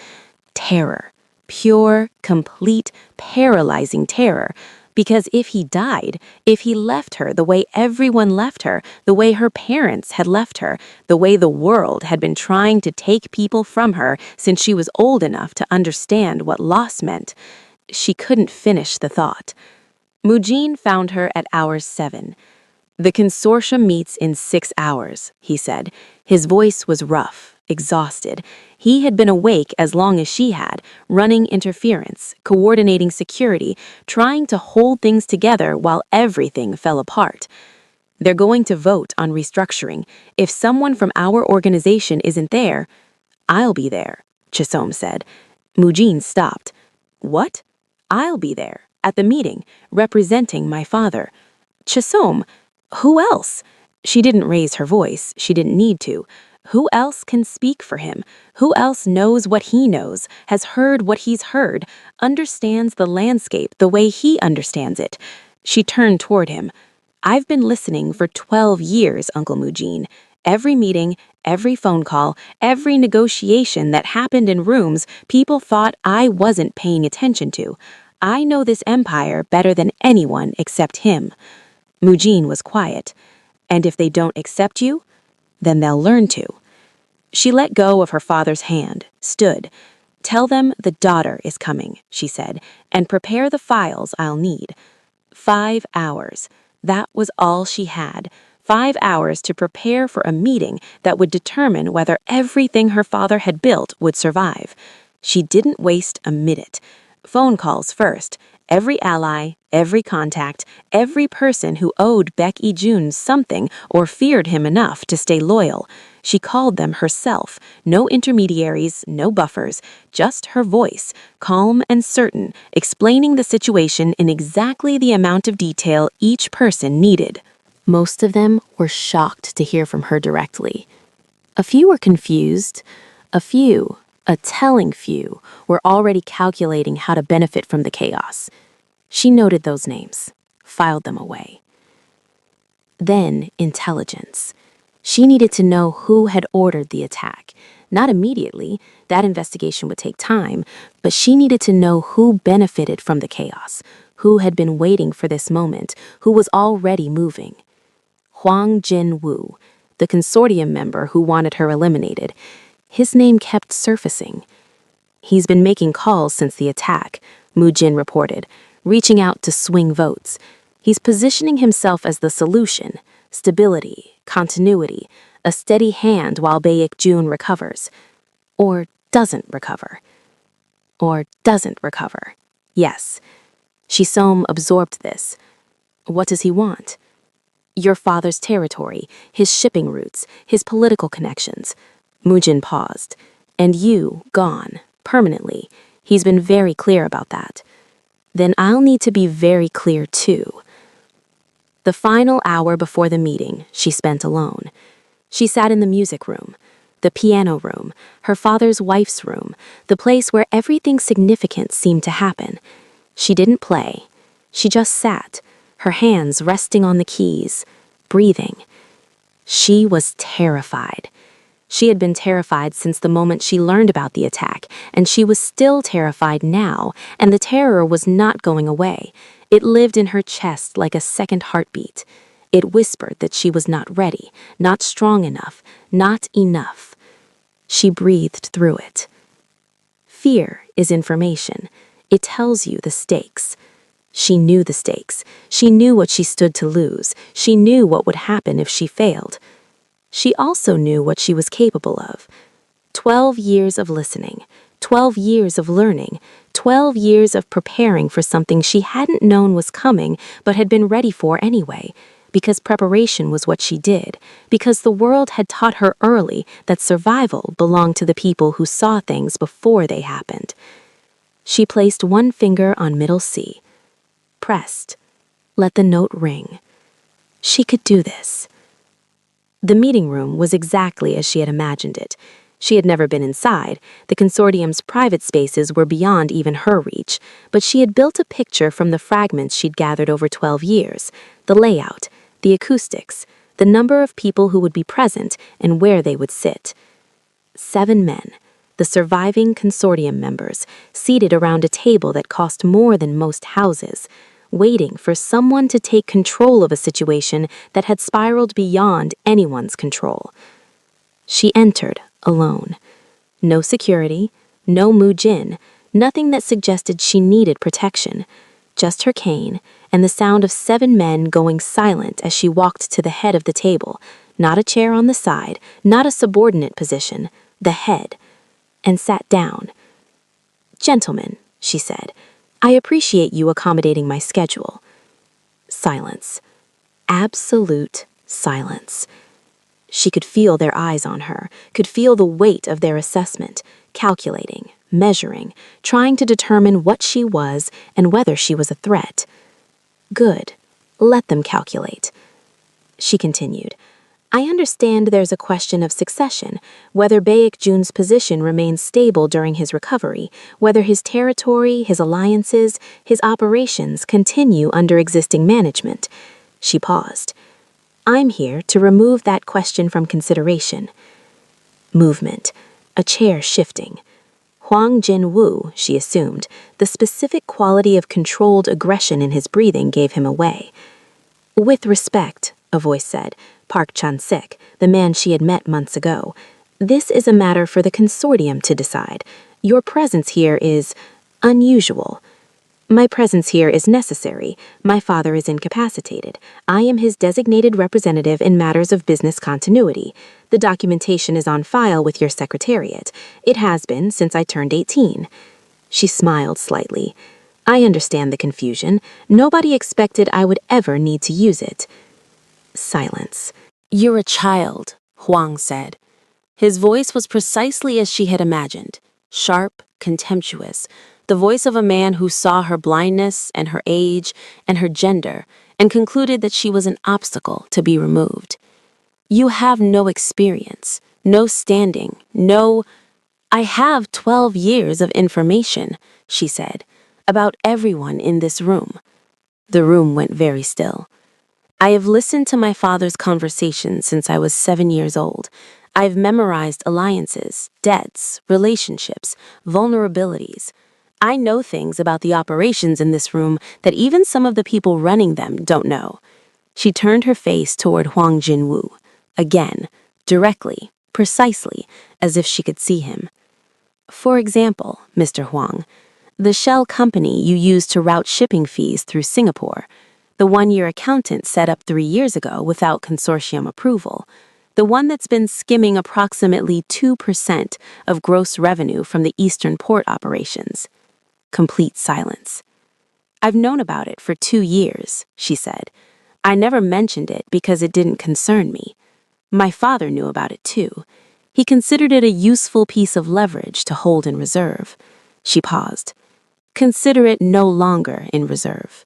Terror. Pure, complete, paralyzing terror. Because if he died, if he left her the way everyone left her, the way her parents had left her, the way the world had been trying to take people from her since she was old enough to understand what loss meant, she couldn't finish the thought. Mujin found her at hour 7. "The consortium meets in 6 hours," he said. His voice was rough, exhausted. He had been awake as long as she had, running interference, coordinating security, trying to hold things together while everything fell apart. "They're going to vote on restructuring. If someone from our organization isn't there, I'll be there," Chisom said. Mujin stopped. "What?" "I'll be there, at the meeting, representing my father." "Chisom, who else?" She didn't raise her voice. She didn't need to. Who else can speak for him? Who else knows what he knows, has heard what he's heard, understands the landscape the way he understands it? She turned toward him. "I've been listening for 12 years, Uncle Mujin. Every meeting, every phone call, every negotiation that happened in rooms people thought I wasn't paying attention to. I know this empire better than anyone except him." Mujin was quiet. "And if they don't accept you, then they'll learn to." She let go of her father's hand, stood. "Tell them the daughter is coming," she said, "and prepare the files I'll need." 5 hours. That was all she had. 5 hours to prepare for a meeting that would determine whether everything her father had built would survive. She didn't waste a minute. Phone calls first. Every ally, every contact, every person who owed Baek Jun something or feared him enough to stay loyal. She called them herself, no intermediaries, no buffers, just her voice, calm and certain, explaining the situation in exactly the amount of detail each person needed. Most of them were shocked to hear from her directly. A few were confused. A few, a telling few, were already calculating how to benefit from the chaos. She noted those names, filed them away. Then, intelligence. She needed to know who had ordered the attack. Not immediately, that investigation would take time, but she needed to know who benefited from the chaos, who had been waiting for this moment, who was already moving. Huang Jin-woo, the consortium member who wanted her eliminated. His name kept surfacing. "He's been making calls since the attack," Mujin reported, reaching out to swing votes. "He's positioning himself as the solution, stability, continuity, a steady hand while Baek Jun recovers. Or doesn't recover. Or doesn't recover. Yes." Chisom absorbed this. "What does he want?" "Your father's territory, his shipping routes, his political connections." Mujin paused. "And you, gone, permanently. He's been very clear about that." "Then I'll need to be very clear too." The final hour before the meeting, she spent alone. She sat in the music room, the piano room, her father's wife's room, the place where everything significant seemed to happen. She didn't play. She just sat, her hands resting on the keys, breathing. She was terrified. She had been terrified since the moment she learned about the attack, and she was still terrified now, and the terror was not going away. It lived in her chest like a second heartbeat. It whispered that she was not ready, not strong enough, not enough. She breathed through it. Fear is information. It tells you the stakes. She knew the stakes. She knew what she stood to lose. She knew what would happen if she failed. She also knew what she was capable of. 12 years of listening, 12 years of learning, 12 years of preparing for something she hadn't known was coming but had been ready for anyway, because preparation was what she did, because the world had taught her early that survival belonged to the people who saw things before they happened. She placed one finger on middle C, pressed, let the note ring. She could do this. The meeting room was exactly as she had imagined it. She had never been inside. The consortium's private spaces were beyond even her reach, but she had built a picture from the fragments she'd gathered over 12 years, the layout, the acoustics, the number of people who would be present, and where they would sit. 7 men, the surviving consortium members, seated around a table that cost more than most houses, waiting for someone to take control of a situation that had spiraled beyond anyone's control. She entered alone. No security, no Mu-Jin, nothing that suggested she needed protection. Just her cane and the sound of 7 men going silent as she walked to the head of the table, not a chair on the side, not a subordinate position, the head, and sat down. "Gentlemen," she said, "I appreciate you accommodating my schedule." Silence. Absolute silence. She could feel their eyes on her, could feel the weight of their assessment, calculating, measuring, trying to determine what she was and whether she was a threat. Good. Let them calculate. She continued, "I understand there's a question of succession, whether Baek Jun's position remains stable during his recovery, whether his territory, his alliances, his operations continue under existing management." She paused. "I'm here to remove that question from consideration." Movement. A chair shifting. Huang Jin-woo, she assumed, the specific quality of controlled aggression in his breathing gave him away. "With respect," a voice said, Park Chan-sik, the man she had met months ago, "this is a matter for the consortium to decide. Your presence here is unusual." "My presence here is necessary. My father is incapacitated. I am his designated representative in matters of business continuity. The documentation is on file with your secretariat. It has been since I turned 18. She smiled slightly. "I understand the confusion. Nobody expected I would ever need to use it." Silence. "You're a child," Huang said. His voice was precisely as she had imagined, sharp, contemptuous, the voice of a man who saw her blindness and her age and her gender and concluded that she was an obstacle to be removed. "You have no experience, no standing, no—" "I have 12 years of information," she said, "about everyone in this room." The room went very still. "I have listened to my father's conversations since I was 7 years old. I've memorized alliances, debts, relationships, vulnerabilities. I know things about the operations in this room that even some of the people running them don't know." She turned her face toward Huang Jin-woo, again, directly, precisely, as if she could see him. "For example, Mr. Huang, the shell company you used to route shipping fees through Singapore, the one your accountant set up 3 years ago without consortium approval, the one that's been skimming approximately 2% of gross revenue from the Eastern port operations." Complete silence. "I've known about it for 2 years," she said. "I never mentioned it because it didn't concern me. My father knew about it too. He considered it a useful piece of leverage to hold in reserve." She paused. "Consider it no longer in reserve."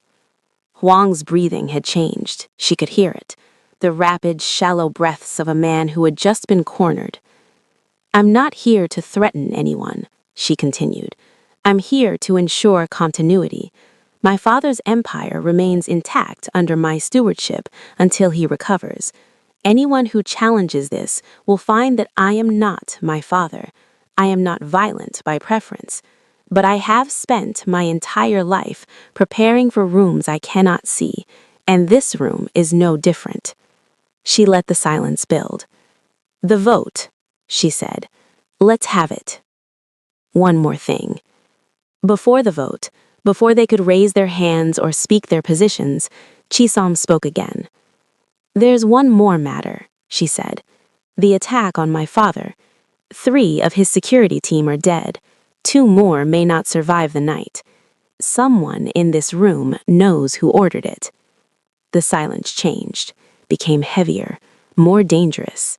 Huang's breathing had changed. She could hear it. The rapid, shallow breaths of a man who had just been cornered. "I'm not here to threaten anyone," she continued. "I'm here to ensure continuity. My father's empire remains intact under my stewardship until he recovers. Anyone who challenges this will find that I am not my father. I am not violent by preference. But I have spent my entire life preparing for rooms I cannot see, and this room is no different." She let the silence build. "The vote," she said. "Let's have it. One more thing. Before the vote, Before they could raise their hands or speak their positions, Chisom spoke again. "There's one more matter," she said. "The attack on my father. 3 of his security team are dead. 2 more may not survive the night. Someone in this room knows who ordered it." The silence changed, became heavier, more dangerous.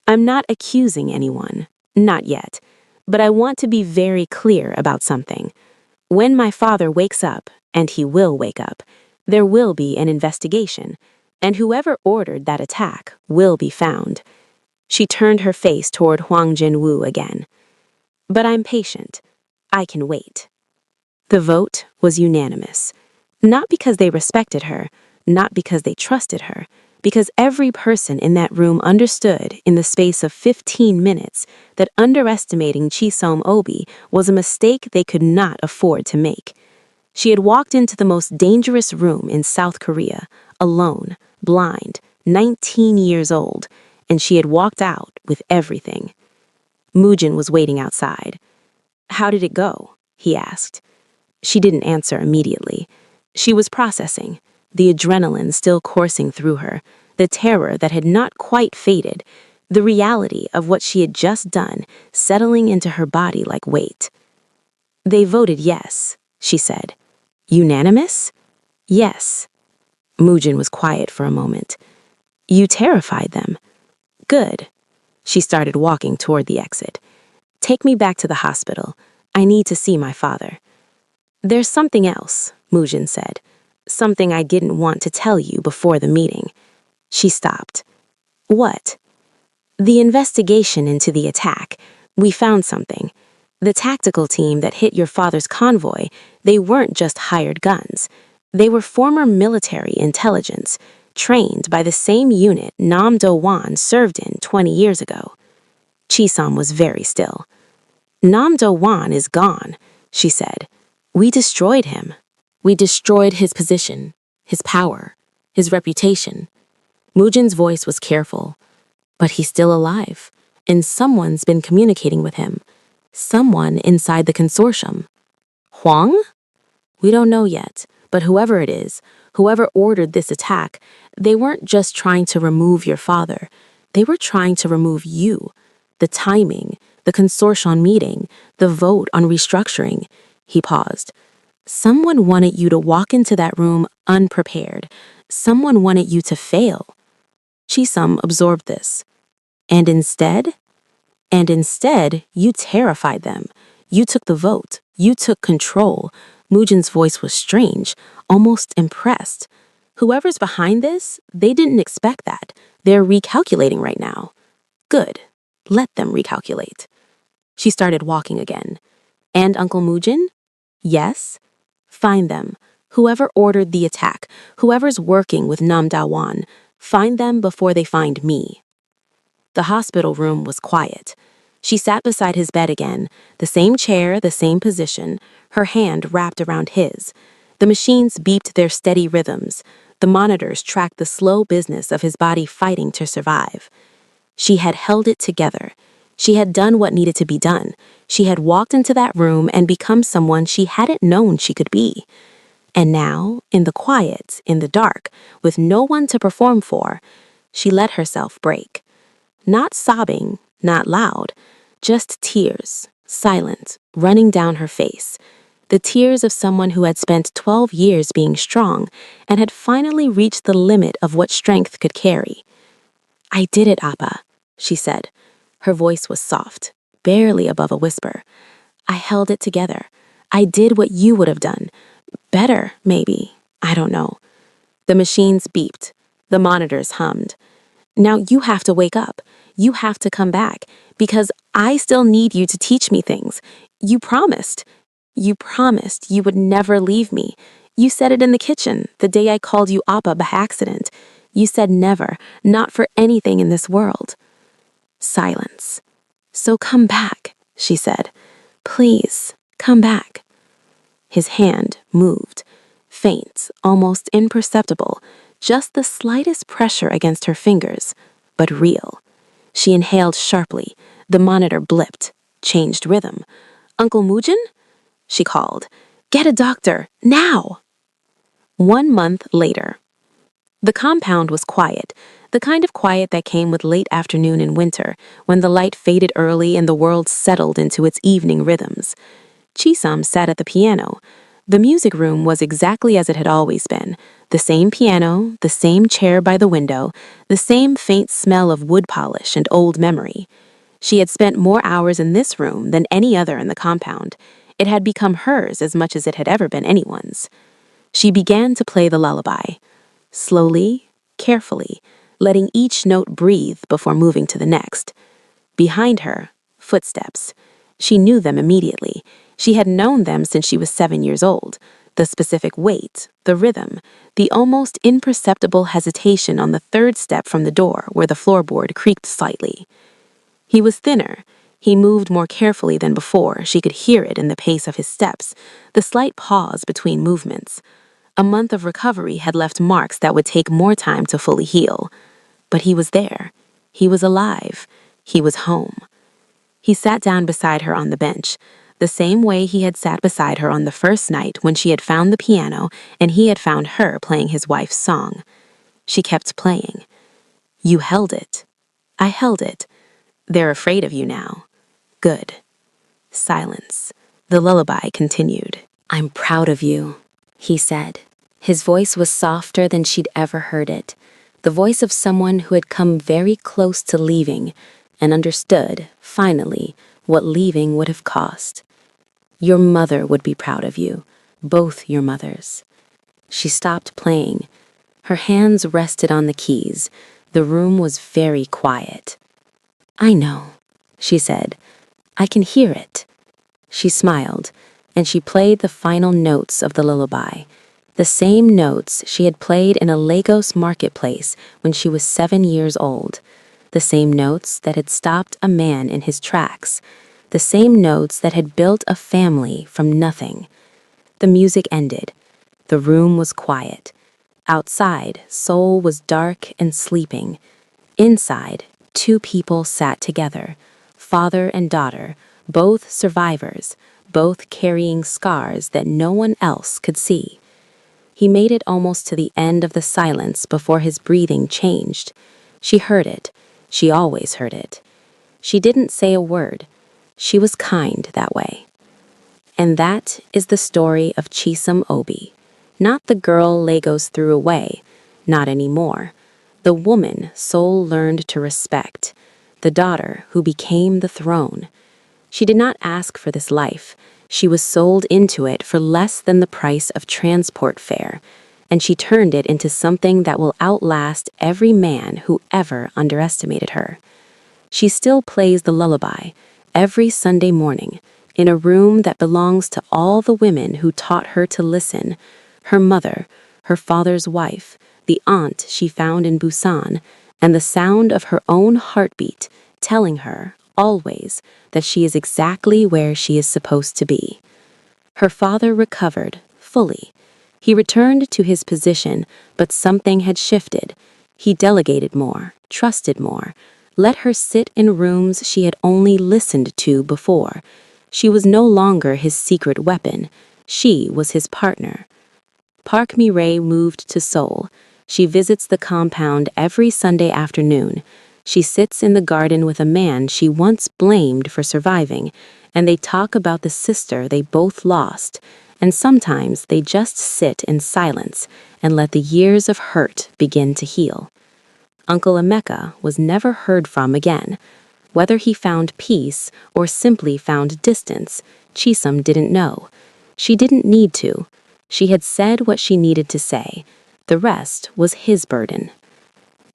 "I'm not accusing anyone, not yet, but I want to be very clear about something. When my father wakes up, and he will wake up, there will be an investigation, and whoever ordered that attack will be found." She turned her face toward Huang Jinwu again. "But I'm patient. I can wait." The vote was unanimous. Not because they respected her, not because they trusted her, because every person in that room understood in the space of 15 minutes that underestimating Chisom Obi was a mistake they could not afford to make. She had walked into the most dangerous room in South Korea, alone, blind, 19 years old, and she had walked out with everything. Mujin was waiting outside. "How did it go?" he asked. She didn't answer immediately. She was processing, the adrenaline still coursing through her, the terror that had not quite faded, the reality of what she had just done settling into her body like weight. "They voted yes," she said. "Unanimous?" "Yes." Mujin was quiet for a moment. "You terrified them." "Good." She started walking toward the exit. "Take me back to the hospital. I need to see my father." "There's something else," Mujin said. "Something I didn't want to tell you before the meeting." She stopped. "What?" "The investigation into the attack. We found something. The tactical team that hit your father's convoy, they weren't just hired guns. They were former military intelligence, trained by the same unit Nam Do-wan served in 20 years ago." Chisom was very still. "Nam Do-wan is gone," she said. "We destroyed him. We destroyed his position, his power, his reputation." Mujin's voice was careful. "But he's still alive, and someone's been communicating with him. Someone inside the consortium." "Huang?" "We don't know yet, but whoever it is, whoever ordered this attack, they weren't just trying to remove your father. They were trying to remove you. The timing, the consortium meeting, the vote on restructuring." He paused. "Someone wanted you to walk into that room unprepared. Someone wanted you to fail." Chisom absorbed this. "And instead?" "And instead, you terrified them. You took the vote. You took control." Mujin's voice was strange, almost impressed. "Whoever's behind this, they didn't expect that. They're recalculating right now." "Good. Let them recalculate." She started walking again. "And Uncle Mujin?" "Yes." "Find them. Whoever ordered the attack, whoever's working with Nam Da-wan, find them before they find me." The hospital room was quiet. She sat beside his bed again, the same chair, the same position, her hand wrapped around his. The machines beeped their steady rhythms. The monitors tracked the slow business of his body fighting to survive. She had held it together. She had done what needed to be done. She had walked into that room and become someone she hadn't known she could be. And now, in the quiet, in the dark, with no one to perform for, she let herself break. Not sobbing, not loud, just tears, silent, running down her face. The tears of someone who had spent 12 years being strong and had finally reached the limit of what strength could carry. "I did it, Appa," she said. Her voice was soft, barely above a whisper. "I held it together. I did what you would have done. Better, maybe. I don't know." The machines beeped. The monitors hummed. "Now you have to wake up. You have to come back, because I still need you to teach me things. You promised. You promised you would never leave me. You said it in the kitchen the day I called you Appa by accident. You said never, not for anything in this world." Silence. "So come back," she said. "Please, come back." His hand moved, faint, almost imperceptible, just the slightest pressure against her fingers, but real. She inhaled sharply. The monitor blipped, changed rhythm. "Uncle Mujin?" she called. Get a doctor, now! 1 month later. The compound was quiet, the kind of quiet that came with late afternoon in winter, when the light faded early and the world settled into its evening rhythms. Chisum sat at the piano. The music room was exactly as it had always been. The same piano, the same chair by the window, the same faint smell of wood polish and old memory. She had spent more hours in this room than any other in the compound. It had become hers as much as it had ever been anyone's. She began to play the lullaby. Slowly, carefully, letting each note breathe before moving to the next. Behind her, footsteps. She knew them immediately. She had known them since she was 7 years old. The specific weight, the rhythm, the almost imperceptible hesitation on the third step from the door where the floorboard creaked slightly. He was thinner. He moved more carefully than before. She could hear it in the pace of his steps, the slight pause between movements. A month of recovery had left marks that would take more time to fully heal. But he was there. He was alive. He was home. He sat down beside her on the bench, the same way he had sat beside her on the first night when she had found the piano and he had found her playing his wife's song. She kept playing. You held it. I held it. They're afraid of you now. Good. Silence. The lullaby continued. I'm proud of you, he said. His voice was softer than she'd ever heard it, the voice of someone who had come very close to leaving and understood, finally, what leaving would have cost. Your mother would be proud of you, both your mothers. She stopped playing. Her hands rested on the keys. The room was very quiet. I know, she said. I can hear it. She smiled, and she played the final notes of the lullaby, the same notes she had played in a Lagos marketplace when she was 7 years old, the same notes that had stopped a man in his tracks, the same notes that had built a family from nothing. The music ended. The room was quiet. Outside, Seoul was dark and sleeping. Inside, 2 people sat together, father and daughter, both survivors, both carrying scars that no one else could see. He made it almost to the end of the silence before his breathing changed. She heard it. She always heard it. She didn't say a word. She was kind that way. And that is the story of Chisom Obi. Not the girl Lagos threw away. Not anymore. The woman Seoul learned to respect. The daughter who became the throne. She did not ask for this life. She was sold into it for less than the price of transport fare, and she turned it into something that will outlast every man who ever underestimated her. She still plays the lullaby every Sunday morning in a room that belongs to all the women who taught her to listen, her mother, her father's wife, the aunt she found in Busan, and the sound of her own heartbeat telling her, always, that she is exactly where she is supposed to be. Her father recovered, fully. He returned to his position, but something had shifted. He delegated more, trusted more, let her sit in rooms she had only listened to before. She was no longer his secret weapon. She was his partner. Park Mi-rae moved to Seoul. She visits the compound every Sunday afternoon. She sits in the garden with a man she once blamed for surviving, and they talk about the sister they both lost, and sometimes they just sit in silence and let the years of hurt begin to heal. Uncle Emeka was never heard from again. Whether he found peace or simply found distance, Chisom didn't know. She didn't need to. She had said what she needed to say. The rest was his burden.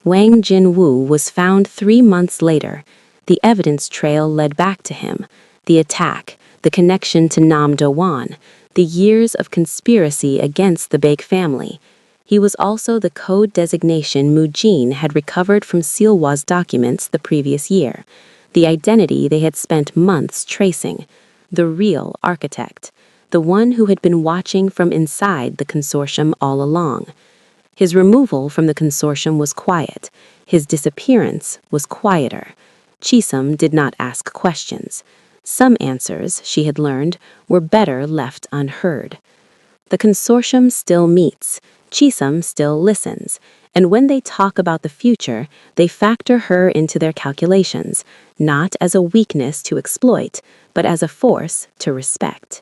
Wang Jin-woo was found 3 months later. The evidence trail led back to him. The attack, the connection to Nam Do-won, the years of conspiracy against the Baek family. He was also the code designation Mujin had recovered from Silwa's documents the previous year, the identity they had spent months tracing, the real architect, the one who had been watching from inside the consortium all along. His removal from the consortium was quiet. His disappearance was quieter. Chisom did not ask questions. Some answers, she had learned, were better left unheard. The consortium still meets, Chisholm still listens, and when they talk about the future, they factor her into their calculations, not as a weakness to exploit, but as a force to respect.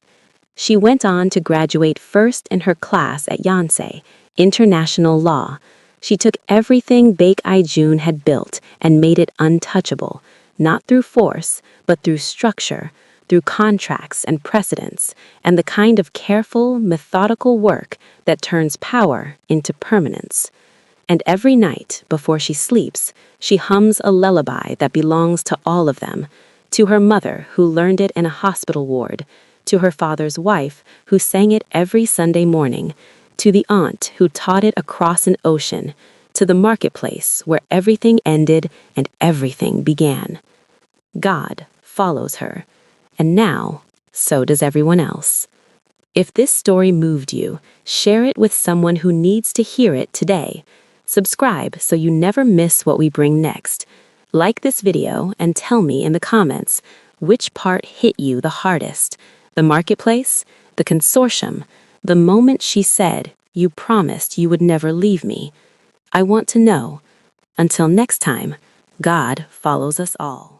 She went on to graduate first in her class at Yonsei, International Law. She took everything Baek-ai-jun had built and made it untouchable, not through force, but through structure, through contracts and precedents, and the kind of careful, methodical work that turns power into permanence. And every night, before she sleeps, she hums a lullaby that belongs to all of them, to her mother, who learned it in a hospital ward, to her father's wife, who sang it every Sunday morning, to the aunt who taught it across an ocean, to the marketplace where everything ended and everything began. God follows her, and now, so does everyone else. If this story moved you, share it with someone who needs to hear it today. Subscribe so you never miss what we bring next. Like this video and tell me in the comments which part hit you the hardest. The marketplace, the consortium, the moment she said, "You promised you would never leave me." I want to know. Until next time, God follows us all.